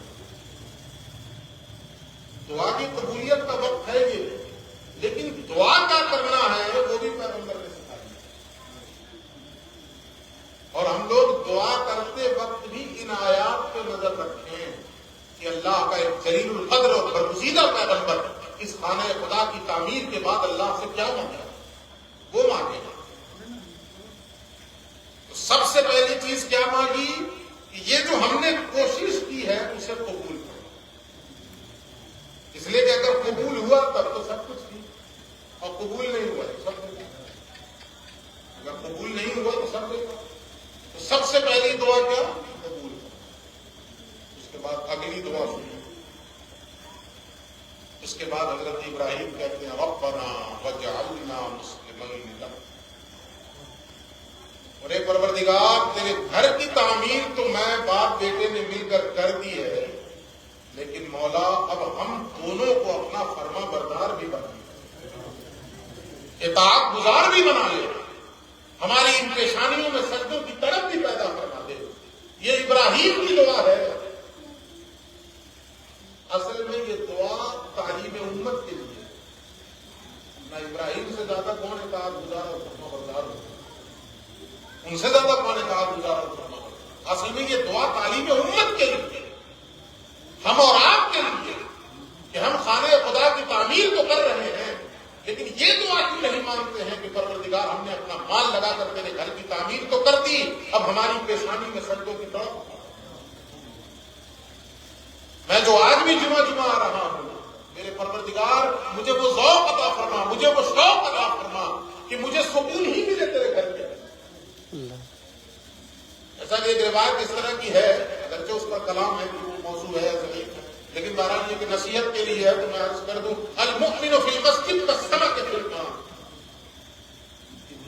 دعا کی قبولیت کا وقت ہے یہ، لیکن دعا کیا کرنا ہے وہ بھی پیغمبر نے سکھایا. اور ہم لوگ دعا کرتے وقت بھی ان آیات پہ نظر رکھیں کہ اللہ کا ایک جلیل القدر اور برگزیدہ پیغمبر اس خانہ خدا کی تعمیر کے بعد اللہ سے کیا مانگا، وہ مانگے. تو سب سے پہلی چیز کیا مانگی کہ یہ جو ہم نے کوشش کی ہے اسے قبول کرو. اس لیے کہ اگر قبول ہوا تب تو سب کچھ ٹھیک، اور قبول نہیں ہوا تو سب کچھ. اگر قبول نہیں ہوا تو سب کچھ. تو سب سے پہلی دعا کیا؟ قبول. اس کے بعد اگلی دعا سنو. اس کے بعد حضرت ابراہیم کہتے ہیں ربنا وجعلنا مسلمین لک. اور اے پروردگار تیرے گھر کی تعمیر تو میں باپ بیٹے نے مل کر دی ہے، لیکن مولا اب ہم دونوں کو اپنا فرما بردار بھی بنا لے، اطاعت گزار بھی بنا لے، ہماری ان پیشانیوں میں سجدوں کی طرف بھی پیدا فرما دے. یہ ابراہیم کی دعا ہے. زیادہ پانے کا گزارا کرنا. اصل میں یہ دعا تعلیم امت کے لیے، ہم اور آپ کے لیے، کہ ہم خانہ خدا کی تعمیر تو کر رہے ہیں، لیکن یہ دعا کیوں نہیں مانگتے ہیں کہ پروردگار ہم نے اپنا مال لگا کر تیرے گھر کی تعمیر تو کر دی، اب ہماری پیشانی میں سجدوں کی طرف. میں جو آج بھی جمعہ آ رہا ہوں، میرے پروردگار مجھے وہ ذوق عطا فرما، مجھے وہ شوق عطا فرما کہ مجھے سکون ہی ملے تیرے گھر کے. ایسا کہ ایک روایت اس طرح کی ہے، اگرچہ اس پر کلام ہے کہ وہ موضوع ہے ضعیف ہے، لیکن بہرحال یہ کہ نصیحت کے لیے ہے تو میں عرض کر دوں، المؤمن فی المسجد کالسمک فی الماء.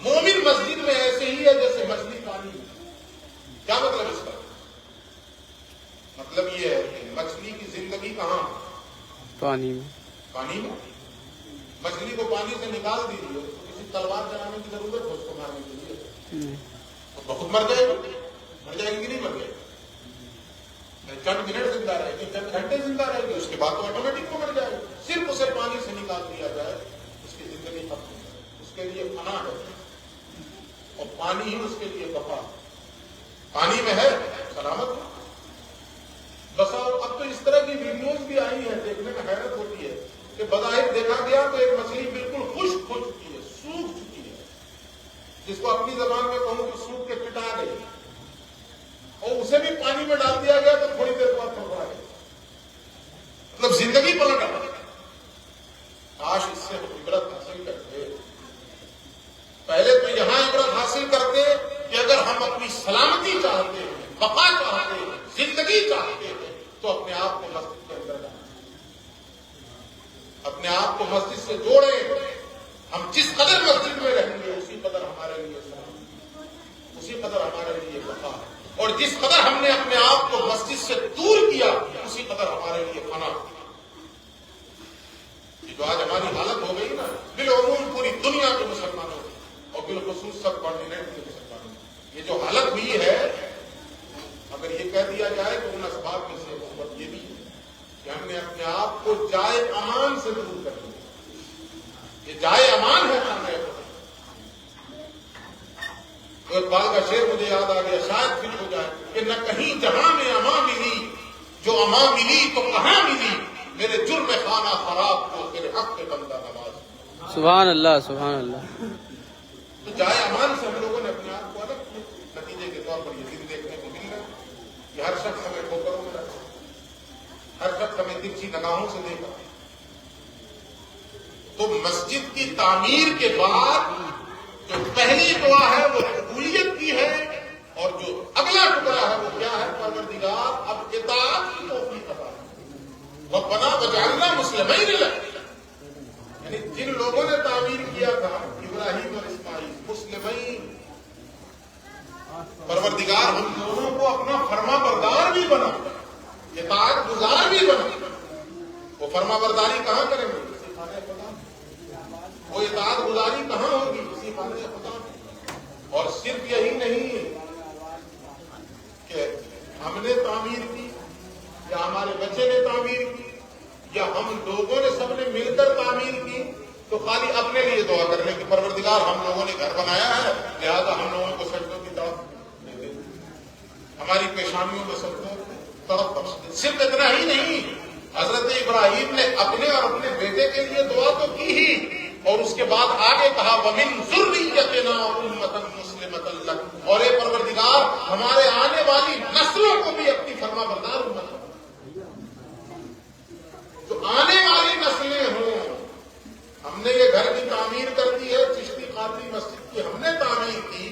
مومن مسجد میں ایسے ہی ہے جیسے مچھلی پانی میں. کیا مطلب اس کا؟ مطلب یہ ہے کہ مچھلی کی زندگی کہاں؟ پانی میں. پانی میں. مچھلی کو پانی سے نکال دیجیے تو کسی تلوار چلانے کی ضرورت ہے اس کو مارنے کے لیے؟ تو بہت مر جائے گی. مر جائے گی کہ نہیں مر جائے گی؟ چند منٹ زندہ رہے گی، چند گھنٹے زندہ رہے گی، اس کے بعد تو آٹومیٹک مر جائے گی. صرف اسے پانی سے نکال دیا جائے اس کی زندگی ختم ہو جائے. اس کے لیے فنا ہے اور پانی ہی اس کے لیے بقا. پانی میں ہے سلامت. بس اب تو اس طرح کی ویڈیوز بھی آئی ہیں، دیکھنے میں حیرت ہوتی ہے کہ بظاہر دیکھا گیا تو ایک مچھلی بالکل خشک ہو چکی ہے، سوکھ چکی ہے، جس کو اپنی زبان میں کہوں تو سوکھ کے پٹا گئی، اور اسے بھی پانی میں ڈال دیا گیا تو تھوڑی دیر بعد پھڑا گیا. مطلب زندگی پلٹ آ. کاش اس سے عبرت حاصل کرتے. پہلے تو یہاں عبرت حاصل کرتے کہ اگر ہم اپنی سلامتی چاہتے ہیں، بقا چاہتے ہیں، زندگی چاہتے ہیں، تو اپنے آپ کو مسجد کے اندر ڈالیں، اپنے آپ کو مسجد سے جوڑیں. ہم جس قدر مسجد میں رہیں گے اسی قدر ہمارے لیے سلام، اسی قدر ہمارے لیے بقا ہے. اور جس قدر ہم نے اپنے آپ کو مسجد سے دور کیا اسی قدر ہمارے لیے فنا. یہ جو آج ہماری حالت ہو گئی نا، بالعموم پوری دنیا کے مسلمانوں اور بالخصوص سب کانٹیننٹ کے مسلمانوں، یہ جو حالت ہوئی ہے، اگر یہ کہہ دیا جائے تو ان اسباب میں سے بات یہ بھی ہے کہ ہم نے اپنے آپ کو جائے امان سے دور کر دیا. یہ جائے امان ہے ہمارے. تو اقبال کا شعر مجھے یاد آ گیا، شاید پھر ہو جائے کہ نہ کہیں جہاں میں امان ملی، جو امان ملی تو کہاں ملی، میرے جرم خانہ خراب کو تیرے حق کے بندہ نواز. سبحان اللہ، سبحان اللہ. تو جائے امان سے ہم لوگوں نے اپنے آپ کو الگ کیا. نتیجے کے طور پر یہ دن دیکھنے کو مل رہا ہے کہ ہر شخص ہمیں ٹھوکروں میں رکھا، ہر شخص ہمیں ترچھی نگاہوں سے دیکھا. تو مسجد کی تعمیر کے بعد جو پہلی دعا ہے وہ قبولیت کی ہے، اور جو اگلا ٹکڑا ہے وہ کیا ہے؟ پروردگار اب اطاعت کی توفیق عطا فرما. ربنا وجعلنا مسلمین لک. یعنی جن لوگوں نے تعمیر کیا تھا ابراہیم اور اسماعیل، مسلمین، پروردگار ہم دونوں کو اپنا فرما بردار بھی بنا، اطاعت گزار بھی بنا. وہ فرما برداری کہاں کریں گے؟ اسی خانہ خدا. وہ اطاعت گزاری کہاں ہوگی؟ اسی خانہ خدا. اور صرف یہی نہیں کہ ہم نے تعمیر کی یا ہمارے بچے نے تعمیر کی یا ہم لوگوں نے سب نے مل کر تعمیر کی تو خالی اپنے لیے دعا کرنے کی پروردگار ہم لوگوں نے گھر بنایا ہے لہذا ہم لوگوں کو سجدوں کی طرف نہیں دے، ہماری پیشانیوں میں سجدوں طرف بخش دے. صرف اتنا ہی نہیں، حضرت ابراہیم نے اپنے اور اپنے بیٹے کے لیے دعا تو کی ہی، اور اس کے بعد آگے کہا وَمِن ذُرِّيَّتِنَا أُمَّةً مُسْلِمَةً لَكَ. اور اے پروردگار ہمارے آنے والی نسلوں کو بھی اپنی فرما بردار امت، جو آنے والی نسلیں ہوں. ہم نے یہ گھر کی تعمیر کر دی ہے، چشتی قادری مسجد کی ہم نے تعمیر کی،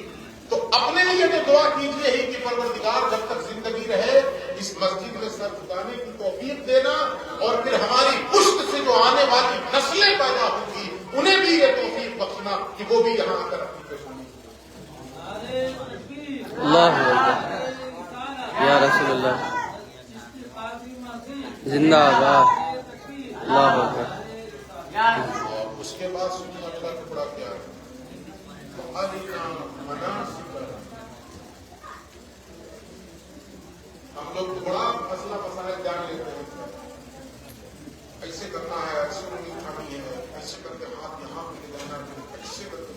تو اپنے لیے تو دعا کیجیے ہی کہ پروردگار جب تک زندگی رہے اس مسجد میں سر جھکانے کی توفیق دینا، اور پھر ہماری پشت سے جو آنے والی نسلیں پیدا ہوں گی انہیں بھی یہ توفیق بخشنا کہ وہ بھی یہاں آ کر اپنی پیشانی. اللہ یا رسول اللہ زندہ آباد. اللہ اکبر. اور اس کے بعد سننے اگلا ٹکڑا کیا ہے؟ ہم لوگ بڑا مسئلہ مسائل جان لیتے ہیں، ایسے کرنا ہے، ایسے انگلی اٹھانی ہے، ایسے کر کے ہاتھ یہاں پہ لے جانا ہے، ایسے کر کے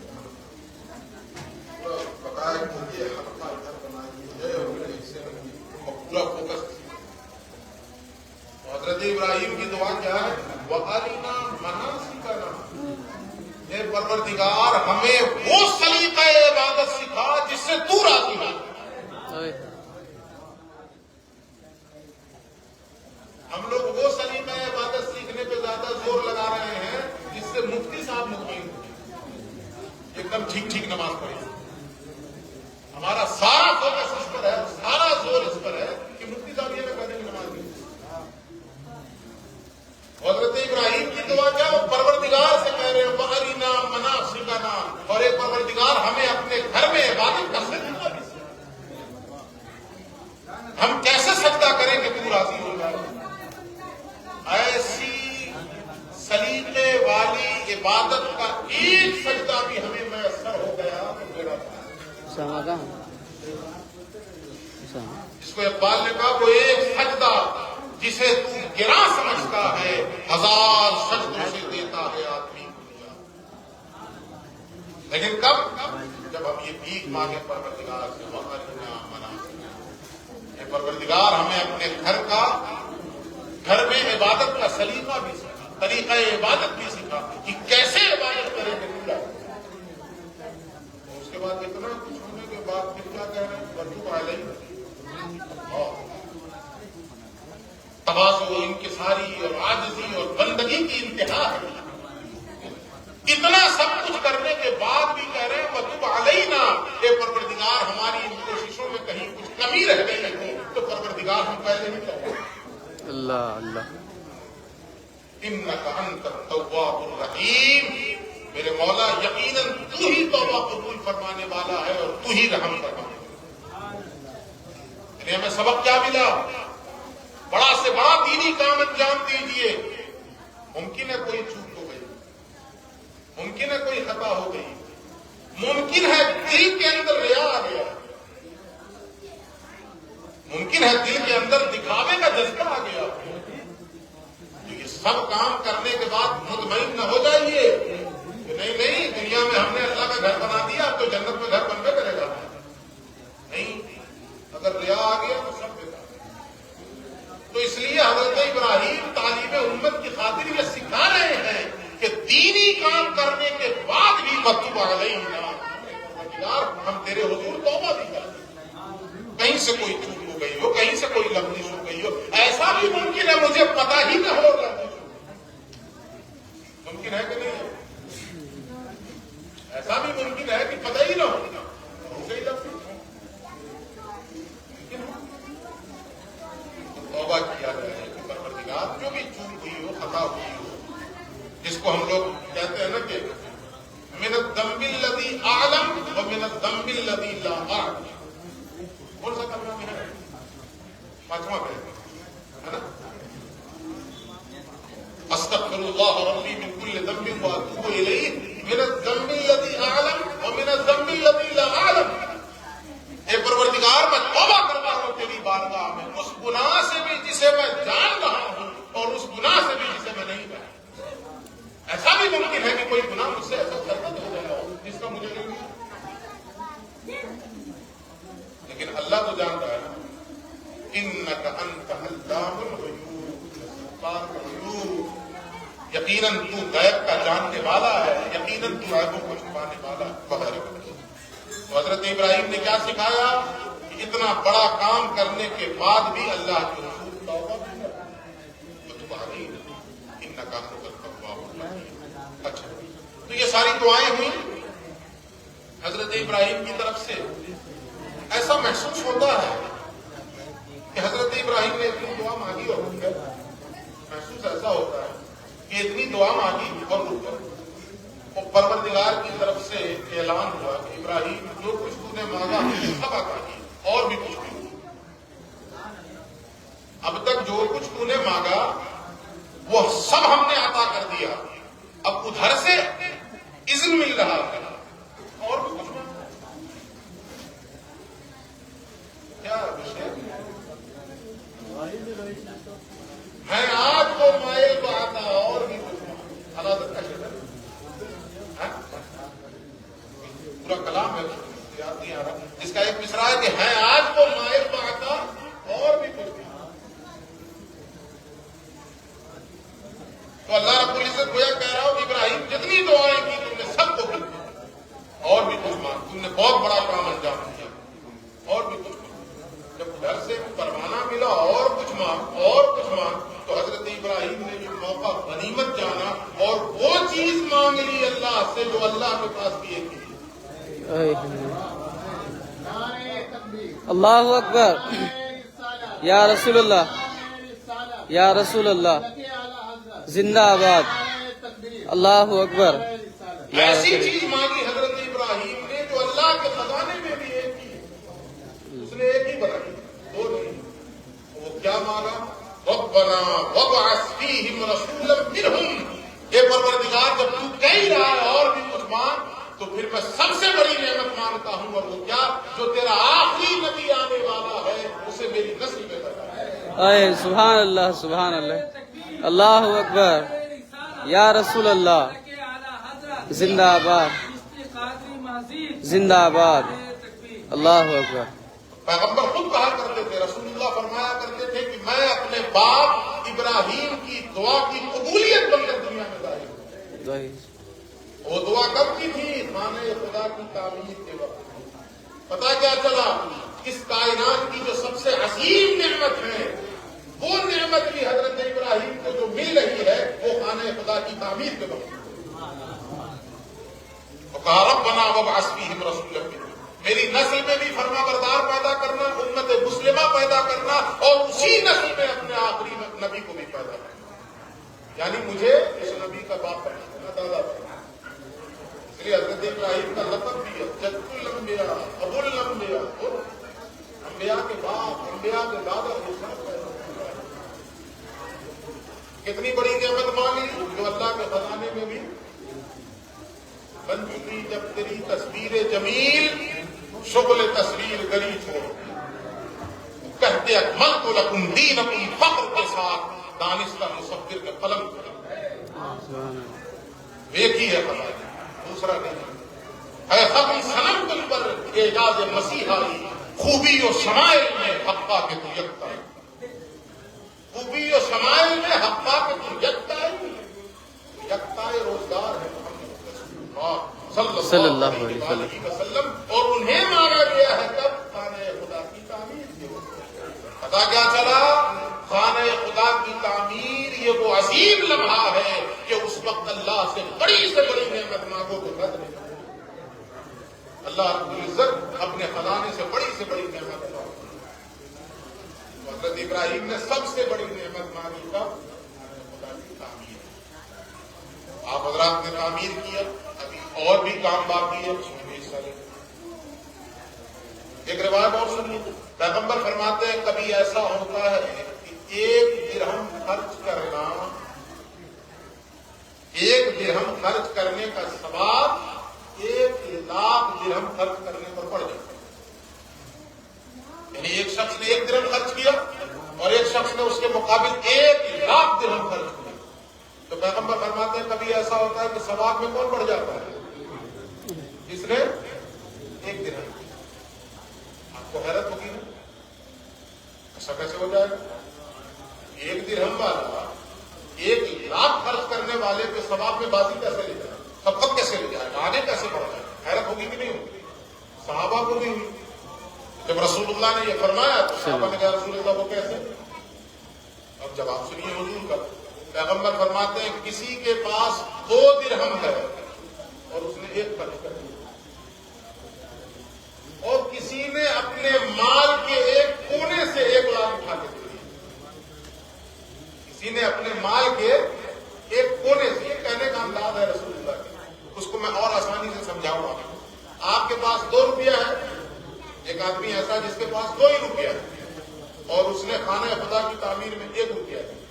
بقایا کیا ہے؟ وَأَرِنَا مَنَاسِكَنَا، اے پروردگار ہمیں وہ سلیقہ عبادت سکھا جس سے تو راضی ہو۔ ہم لوگ وہ سلیقہ عبادت سیکھنے پہ زیادہ زور لگا رہے ہیں جس سے مفتی صاحب مطمئن ہو، ایک دم ٹھیک ٹھیک نماز پڑھی۔ ہمارا سارا فوکس اس پر ہے، سارا زور اس پر ہے کہ مفتی صاحب یہ نہ کہتے کہ نماز نہیں۔ حضرت ابراہیم کی دعا کیا؟ وہ پروردگار سے کہہ رہے ہیں وَأَرِنَا مَنَاسِكَنَا، اور ایک پروردگار ہمیں اپنے گھر میں عبادت کا سلیقہ بھی سکھا۔ ہم کیسے سجدہ کریں کہ تو راضی ہو جائے؟ ایسی سلیقے والی عبادت کا ایک سجدہ بھی ہمیں میسر ہو گیا تو میرا اس کو اقبال نے کہا وہ ایک سجدہ جسے تو گراں سمجھتا ہے، ہزار سجدوں سے دیتا ہے آدمی کو نجات۔ لیکن کب؟ جب ہم یہ بھیک مانگے پروردگار سے وَأَرِنَا مَنَاسِكَنَا، اے پروردگار ہمیں اپنے گھر میں عبادت کا سلیقہ بھی سکھا، طریقہ عبادت بھی سکھا کہ کیسے عبادت کریں گے۔ اس کے بعد اتنا کچھ ہونے کے بعد پھر کیا کہہ رہے ہیں؟ وَتُوبْ عَلَيْنَا، تواضع، انکساری اور عاجزی اور بندگی کی انتہا ہے۔ اتنا سب کچھ کرنے کے بعد بھی کہہ رہے ہیں وَتُوبْ عَلَيْنَا، اے پروردگار ہماری ان کوششوں میں کہیں کچھ کمی رہ گئی ہو تو پروردگار ہم پہلے نہیں کرتے۔ اللہ اللہ، اِنَّكَ أَنْتَ التَّوَّابُ الرَّحِيمُ، میرے مولا یقیناً تو ہی توبہ قبول فرمانے والا ہے اور تو ہی رحم فرمانے والا۔ یعنی ہمیں سبق کیا ملا؟ بڑا سے بڑا دینی کام انجام دیجیے، ممکن ہے کوئی چوک ہو گئی، ممکن ہے کوئی خطا ہو گئی، ممکن ہے دل کے اندر ریا آ گیا، ممکن ہے دل کے اندر دکھاوے کا جذبہ آ گیا۔ تو یہ سب کام کرنے کے بعد مطمئن نہ ہو جائیے کہ نہیں دنیا میں ہم نے اللہ کا گھر بنا دیا اب تو جنت میں گھر بننے کرے گا۔ نہیں، اگر ریا آ گیا تو سب بے کار۔ تو اس لیے حضرت ابراہیم تعلیم امت کی خاطر یہ سکھا رہے ہیں کہ دینی کام کرنے کے بعد بھی وَتُوبْ عَلَيْنَا، یار ہم تیرے حضور توبہ بھی کرتے ہیں۔ کہیں سے کوئی چوک ہو گئی ہو، کہیں سے کوئی لغزش ہو گئی ہو، ایسا بھی ممکن ہے مجھے پتا ہی نہ ہو، ممکن ہے کہ نہیں؟ ایسا بھی ممکن ہے کہ پتہ ہی نہ ہو، توبہ کیا جائے کہ پروردگار جو بھی چوک ہوئی ہو، خطا ہوئی ہو، جس کو ہم لوگ کہتے ہیں نا کہ من الذنب الذی اعلم ومن الذنب الذی لا اعلم، کون سا کلمہ میں ہے؟ پانچواں ہے نا، استغفر اللہ ربی من کل ذنب واتوب الیہ من الذنب الذی اعلم ومن الذنب الذی لا اعلم۔ اے پروردگار میں توبہ کرتا ہوں تیری بارگاہ میں اس گناہ سے بھی جسے میں جان رہا ہوں اور اس گناہ سے بھی جسے میں نہیں جانتا۔ ایسا بھی ممکن ہے کہ کوئی گناہ مجھ سے ایسا سرزد ہو گیا ہو جس کا مجھے نہیں، لیکن اللہ تو جانتا ہے نا، اِنَّكَ أَنْتَ عَلَّامُ الْغُیُوبِ، یقیناً تو غیب کا جاننے والا ہے، یقیناً تو عیبوں کو چھپانے والا ہے۔ بغیر تو حضرت ابراہیم نے کیا سکھایا کہ اتنا بڑا کام کرنے کے بعد بھی اللہ کے رسول توبہ بھی کرتے ہیں۔ اِنَّكَ أَنْتَ التَّوَّابُ الرَّحِيمُ۔ اچھا، تو یہ ساری دعائیں ہوئی حضرت ابراہیم کی طرف سے۔ ایسا محسوس ہوتا ہے کہ حضرت ابراہیم نے اتنی دعا مانگی اور رک گئے، محسوس ایسا ہوتا ہے کہ اتنی دعا مانگی اور رک گئے، اور پروردگار کی طرف سے اعلان ہوا کہ ابراہیم جو کچھ تو نے مانگا سب عطا کیا، اور بھی کچھ بھی، اب تک جو کچھ تو نے مانگا وہ سب ہم نے عطا کر دیا، اب ادھر سے اذن مل رہا ہے اور بھی کچھ مانگا۔ کیا میں آج کو مائل کو آتا اور بھی کچھ حالات کا شکر پورا کلام ہے یاد نہیں آ رہا، جس کا ایک مصرع ہے کہ ہے آج کو مائل کو آتا اور بھی کچھ۔ سے جو اللہ کے پاس بھی ایک ہی ہے۔ اللہ اکبر یا رسول اللہ یا رسول اللہ زندہ آباد اللہ اکبر یا ایسی رسول چیز مانگی حضرت ابراہیم نے جو اللہ کے خزانے میں بھی ایک ہی ہے، اس نے ایک ہی بنائی، دو نہیں۔ وہ کیا مانگا؟ ربنا وابعث فیہم رسولا منہم، اے پروردگار جب تو کہہ ہی رہا ہے اور بھی کچھ مانگ تو پھر میں سب سے بڑی نعمت مانگتا ہوں، اور وہ کیا؟ جو تیرا آخری نبی آنے والا ہے اسے میری نسل میں بتا۔ اے سبحان اللہ سبحان اللہ اللہ اکبر یا رسول اللہ زندہ آباد زندہ آباد اللہ اکبر۔ پیغمبر خود کہا کرتے تھے، رسول اللہ فرمایا کرتے تھے کہ میں اپنے باپ ابراہیم کی دعا کی قبولیت بن کر دنیا میں ظاہر ہوں۔ وہ دعا کب کی تھی؟ خانہ خدا کی تعمیر کے وقت۔ پتا کیا چلا؟ اس کائنات کی جو سب سے عظیم نعمت ہے وہ نعمت بھی حضرت ابراہیم کو جو مل رہی ہے وہ خانہ خدا کی تعمیر کے وقت۔ وقال ربنا وابعث فیہم رسولا منہم، میری نسل میں بھی فرما بردار پیدا کرنا، امت مسلمہ پیدا کرنا، اور اسی نسل میں اپنے آخری نبی کو بھی پیدا کرنا، یعنی مجھے اس نبی کا باپ بنانا، دادا بنانا۔ اس لیے حضرت ابراہیم کا لقب بھی ہے جد الانبیاء ابو الانبیاء، انبیاء کے باپ، انبیاء کے دادا۔ کتنی بڑی نعمت مانگی جو اللہ کے خزانے میں بھی بن چکی، جب تیری تصویر جمیل شغل تصویر گری چھوڑ کہتے اکملت لکم دینکم فخر کے ساتھ دانستہ مصور کے قلم کرم، ایک ہی ہے خزانہ، دوسرا نہیں ہے۔ ختم صنم تم پر اعجاز مسیح آئی، خوبی و شمائل میں حقا کے تو یکتا ہے، خوبی و شمائل میں حقا کے تو یکتا ہے، یکتا روزگار ہے صلی اللہ علیہ وسلم، اور انہیں مانا گیا ہے کب؟ خانہ خدا کی تعمیر کے وقت۔ پتا کیا چلا؟ خانہ خدا کی تعمیر یہ وہ عظیم لمحہ ہے کہ اس وقت اللہ سے بڑی نعمت مانگو تو رد نہیں۔ اللہ رب العزت اپنے خزانے سے بڑی نعمت مانگو۔ حضرت ابراہیم نے سب سے بڑی نعمت مانگی کب؟ خدا کی تعمیر۔ آپ حضرات نے تعمیر کیا، ابھی اور بھی کام باقی ہے، ایک روایت اور سنیے، پیغمبر فرماتے ہیں کبھی ایسا ہوتا ہے کہ ایک درہم خرچ کرنے کا ثواب 1,00,000 درہم خرچ کرنے پر پڑ جاتا ہے۔ یعنی ایک شخص نے 1 درہم خرچ کیا اور ایک شخص نے اس کے مقابل 1,00,000 درہم خرچ کیا، تو پیغمبر فرماتے ہیں کبھی ایسا ہوتا ہے کہ ثواب میں کون بڑھ جاتا ہے؟ جس نے 1 درہم۔ آپ کو حیرت ہوگی نا، ایسا کیسے ہو جائے گا؟ 1 درہم والا 1,00,000 خرچ کرنے والے کے ثواب میں بازی کیسے لے جائے، سبقت کیسے لے جائے، آنے کیسے بڑھ جائے؟ حیرت ہوگی کہ نہیں ہوگی؟ صحابہ کو بھی ہوئی۔ جب رسول اللہ نے یہ فرمایا تو صحابہ نے کہا رسول اللہ وہ کیسے؟ اب جواب سنیے حضور کا۔ پیغمبر فرماتے ہیں کسی کے پاس 2 درہم ہے اور اس نے 1 خرچ کر دیا، اور کسی نے اپنے مال کے ایک کونے سے 1,00,000 اٹھا کے دیا، کسی نے اپنے مال کے ایک کونے سے، یہ کہنے کا انداز ہے رسول اللہ کا، اس کو میں اور آسانی سے سمجھاؤں گا۔ آپ کے پاس 2 روپیہ ہے، ایک آدمی ایسا جس کے پاس 2 ہی روپیہ ہے اور اس نے خانہ خدا کی تعمیر میں 1 روپیہ ہے،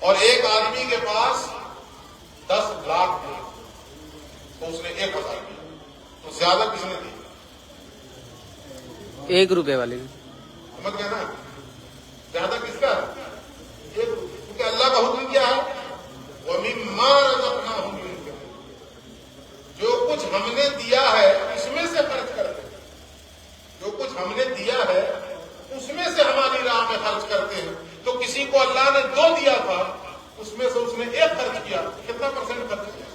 اور ایک آدمی کے پاس 10 لاکھ ہے تو اس نے 1,000 دیا، تو زیادہ کس نے دی؟ 1 روپے والے نے۔ سمجھ گیا نا؟ زیادہ کس کا ہے؟ 1 روپے، کیونکہ اللہ کا حکم کیا ہے؟ وَمِمَّا رَزَقْنَاهُمْ يُنْفِقُونَ، جو کچھ ہم نے دیا ہے اس میں سے خرچ کرتے ہیں، جو کچھ ہم نے دیا ہے اس میں سے ہماری راہ میں خرچ کرتے ہیں۔ تو کسی کو اللہ نے 2 دیا تھا، اس میں سے اس نے 1 خرچ کیا، کتنا % خرچ کیا؟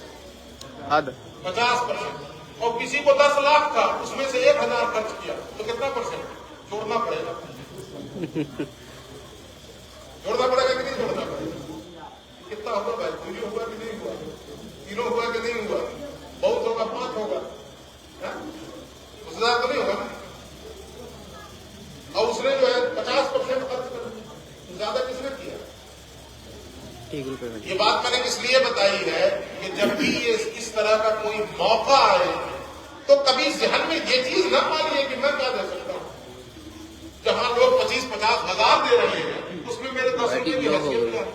50%۔ اور کسی کو 10 لاکھ تھا، اس میں سے 1,000 خرچ کیا، تو کتنا % چھوڑنا پڑے گا؟ چھوڑنا پڑے گا کہ نہیں چھوڑنا پڑے گا؟ کتنا ہوا بھائی؟ 2 ہوا کہ نہیں ہوا؟ 3 ہوا کہ نہیں ہوا؟ یہ بات میں نے اس لیے بتائی ہے کہ جب بھی اس طرح کا کوئی موقع آئے تو کبھی ذہن میں یہ چیز نہ مانیے کہ میں کیا دے سکتا ہوں. جہاں لوگ 25-50 ہزار دے رہے ہیں اس میں میرے 10 روپئے کی حیثیت کیا ہے.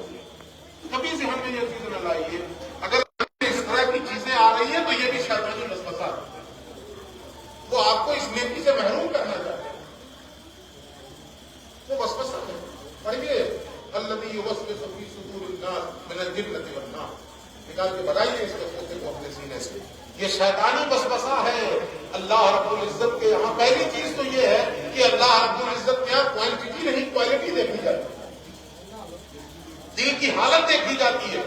کبھی ذہن میں یہ چیز نہ لائیے. اگر اس طرح کی چیزیں آ رہی ہیں تو یہ بھی شیطانی وسوسہ ہے. وہ آپ کو اس نیکی سے محروم کرنا چاہتے ہیں. وہ وسوسہ ہے. پڑھیے الذی یوسوس فی صدور الناس من الجنۃ والناس. نکال کے بتائیے اس وسوسے کو اپنے سینے سے. یہ شیطانی وسوسہ ہے. اللہ رب العزت کے یہاں پہلی چیز تو یہ ہے کہ اللہ رب العزت کے یہاں کوانٹٹی نہیں کوالٹی دیکھی جاتی ہے. دل کی حالت دیکھی جاتی ہے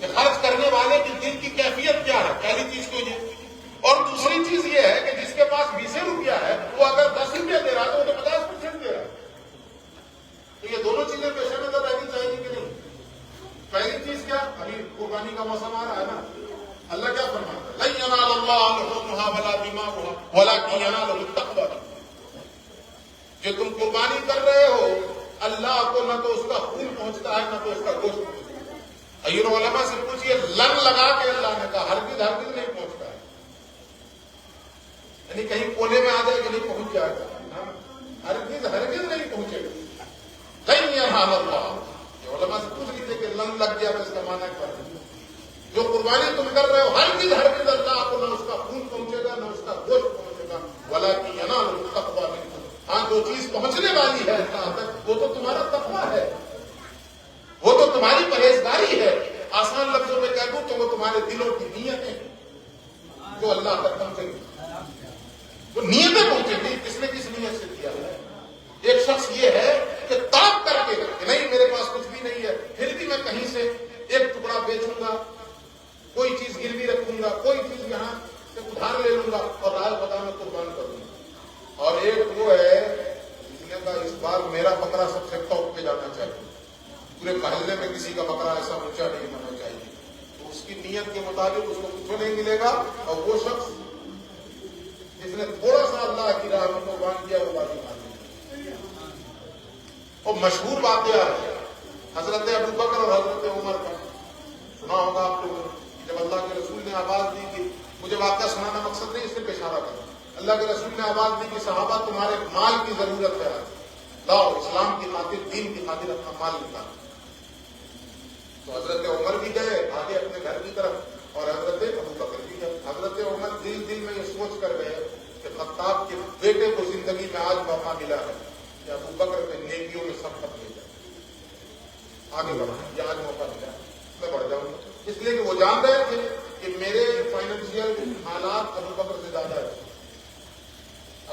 کہ خرچ کرنے والے کی دل کی کیفیت کیا ہے. پہلی چیز تو یہ. اور دوسری چیز یہ ہے کہ جس کے پاس 20 روپیہ ہے وہ اگر 10 روپیہ دے رہا ہے تو وہ 50% دے رہا ہے. تو یہ دونوں چیزیں پیش نظر رہنی چاہیے کہ نہیں. پہلی چیز کیا؟ ابھی قربانی کا موسم آ رہا ہے نا. اللہ کیا فرماتا ہے؟ لن ینال اللہ لحومها ولا دماؤها ولکن ینالہ التقوی. جو تم قربانی کر رہے ہو اللہ کو نہ تو اس کا خون پہنچتا ہے نہ تو اس کا گوشت پہنچتا ہے. ایون علماء سے پوچھئے لن لگا کے اللہ نے کہا ہرگز ہرگز نہیں پہنچتا ہے. یعنی کہیں کونے میں آ جائے کہ نہیں پہنچ جائے گا. ہرگز ہرگز نہیں پہنچے گا. لن ینال اللہ. یہ علماء سے پوچھ لیتے کہ لن لگ گیا تو اس کا معنی کیا ہے. جو قربانی تم کر رہے ہو ہرگز ہرگز اللہ کو نہ اس کا خون پہنچے گا نہ اس کا گوشت پہنچے گا. ولکن ینالہ التقوی منکم. ہاں جو چیز پہنچنے والی ہے کہاں تک وہ تو تمہارا تقویٰ ہے. وہ تو تمہاری پرہیزگاری ہے. آسان لفظوں میں کہہ دوں تو وہ تمہارے دلوں کی نیتیں جو اللہ تک پہنچے گی. وہ نیتیں پہنچے گی. کس نے کس نیت سے کیا ہے. ایک شخص یہ ہے کہ تڑپ کر کے کہ نہیں میرے پاس کچھ بھی نہیں ہے پھر بھی میں کہیں سے ایک ٹکڑا بیچوں گا کوئی چیز گروی رکھوں گا کوئی چیز یہاں سے ادھار لے لوں گا اور راہ خدا میں قربان کروں گا. اور ایک وہ ہے جس نے کہا اس بار میرا بکرا سب سے ٹاپ پہ جانا چاہیے. پورے محلے میں کسی کا بکرا ایسا اونچا نہیں ہونا چاہیے. تو اس کی نیت کے مطابق اس کو کچھ نہیں ملے گا. اور وہ شخص جس نے تھوڑا سا اللہ کی راہ میں قربان کیا وہ باقی مار دیا. اور مشہور واقعہ ہے حضرت ابو بکر اور حضرت عمر کا. سنا ہوگا آپ لوگوں نے. جب اللہ کے رسول نے آواز دی کہ مجھے واقعہ سنانا مقصد نہیں اس سے اشارہ کرنا. اللہ کے رسول نے آواز دی کہ صحابہ تمہارے مال کی ضرورت ہے لاؤ اسلام کی خاطر دین کی خاطر اپنا مال نکالو. تو حضرت عمر بھی گئے آگے اپنے گھر کی طرف اور حضرت ابو بکر بھی گئے. حضرت عمر دل میں یہ سوچ کر گئے کہ خطاب کے بیٹے کو زندگی میں آج موقع ملا ہے کہ ابو بکر میں نیکیوں میں سبقت لے جائے آگے بڑھا. یہ آج موقع ملا میں بڑھ جاؤں گا. اس لیے کہ وہ جان رہے تھے کہ میرے فائنینشیل حالات ابو بکر سے زیادہ ہے.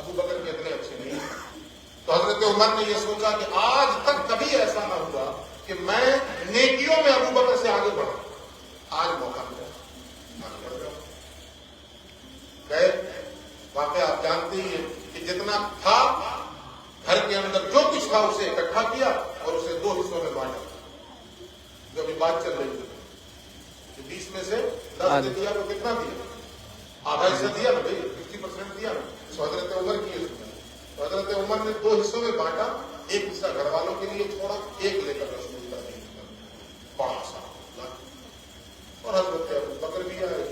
ابو بکر کے اتنے اچھے نہیں. تو حضرت عمر نے یہ سوچا کہ آج تک کبھی ایسا نہ ہوا کہ میں نیکیوں میں ابو بکر سے آگے بڑھا. آج موقع ملا آگے بڑھ جاؤں. گئے واقعہ آپ جانتے ہی ہیں کہ جتنا تھا گھر کے اندر جو کچھ تھا اسے اکٹھا کیا اور اسے 2 حصوں میں بانٹا. جو ابھی بات چل رہی تھی 20 میں سے 10 دے دیا تو کتنا دیا؟ آدھا حصہ دیا نا بھائی 50% دیا نا. حضرت عمر کی تو حضرت عمر نے 2 حصوں میں بانٹا. ایک حصہ گھر والوں کے لیے چھوڑا ایک لے کر رسول اللہ کے لیے بڑا سا. اور حضرت ابو بکر بھی آئے.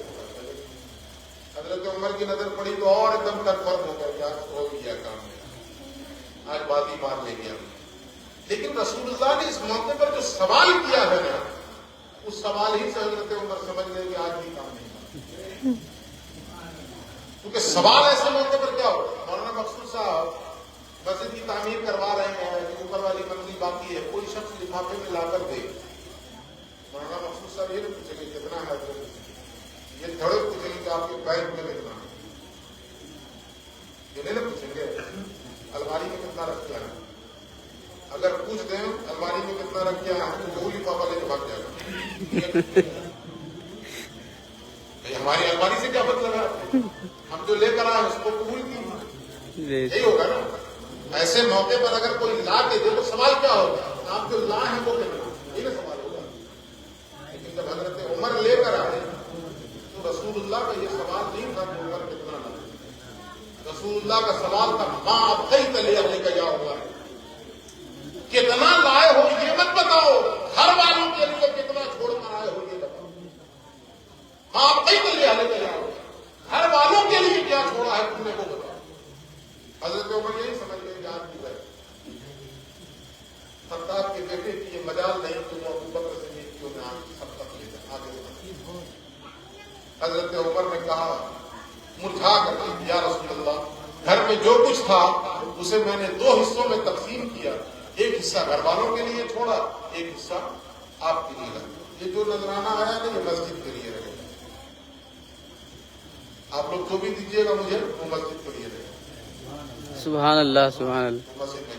حضرت عمر کی نظر پڑی تو اور ایک دم کنفرم ہو کر کے آج ہو گیا کام ہے آج بازی مار لے گیا. لیکن رسول اللہ نے اس موقع پر جو سوال کیا ہے نا اس سوال ہی سے حضرت عمر سمجھ لے کہ آج بھی کام نہیں. کیونکہ سوال ایسے موقع پر کیا ہو. مولانا مقصود صاحب مسجد کی تعمیر کروا رہے ہیں کہ اوپر والی منزل باقی ہے. کوئی شخص لفافے میں لا کر دے. مولانا مقصود صاحب یہ نہیں پوچھیں گے کتنا ہے یہ تھوڑے پوچھیں گے کہ آپ کے بینک میں کتنا ہے. یہ نہیں پوچھیں گے الماری میں کتنا رکھا ہے. اگر پوچھ دیں الماری میں کتنا رکھ کیا ہے تو وہ لفافہ لے کے بھاگ جائے گا. ہماری الماری سے کیا مطلب ہے. ہم جو لے کر آئے اس کو قبول کی یہی ہوگا نا. ایسے موقع پر اگر کوئی لا کے دے تو سوال کیا ہوگا. آپ جو لا ہیں وہ کتنا یہ نا سوال ہوگا. لیکن جب حضرت عمر لے کر آئے تو رسول اللہ کا یہ سوال نہیں تھا کہ عمر کتنا لا. رسول اللہ کا سوال تھا ماں آپ کئی تلے لے کر جاؤ ہوا کتنا لائے ہو یہ مت بتاؤ. گھر والوں کے لیے کتنا آپ کئی کلے والے لے آؤ، گھر والوں کے لیے کیا چھوڑا ہے تم نے وہ بتاؤ۔ حضرت عمر یہی سمجھ گئے کہ آپ کی بات خطاب کے بیٹے کی یہ مجال نہیں تو وہ ابو بکر سے نیکیوں میں سب تک لے جائیں آگے بڑھیں۔ حضرت عمر نے کہا مرجھا کر کے یا رسول اللہ گھر میں جو کچھ تھا اسے میں نے 2 حصوں میں تقسیم کیا، ایک حصہ گھر والوں کے لیے چھوڑا، ایک حصہ آپ کے لیے رکھا۔ یہ جو نذرانہ آیا نا یہ مسجد کے لیے رہے گا، آپ لوگ جو بھی دیجیے گا مجھے وہ مسجد کے لیے رہے گا، سبحان اللہ سبحان اللہ۔ مسجد میں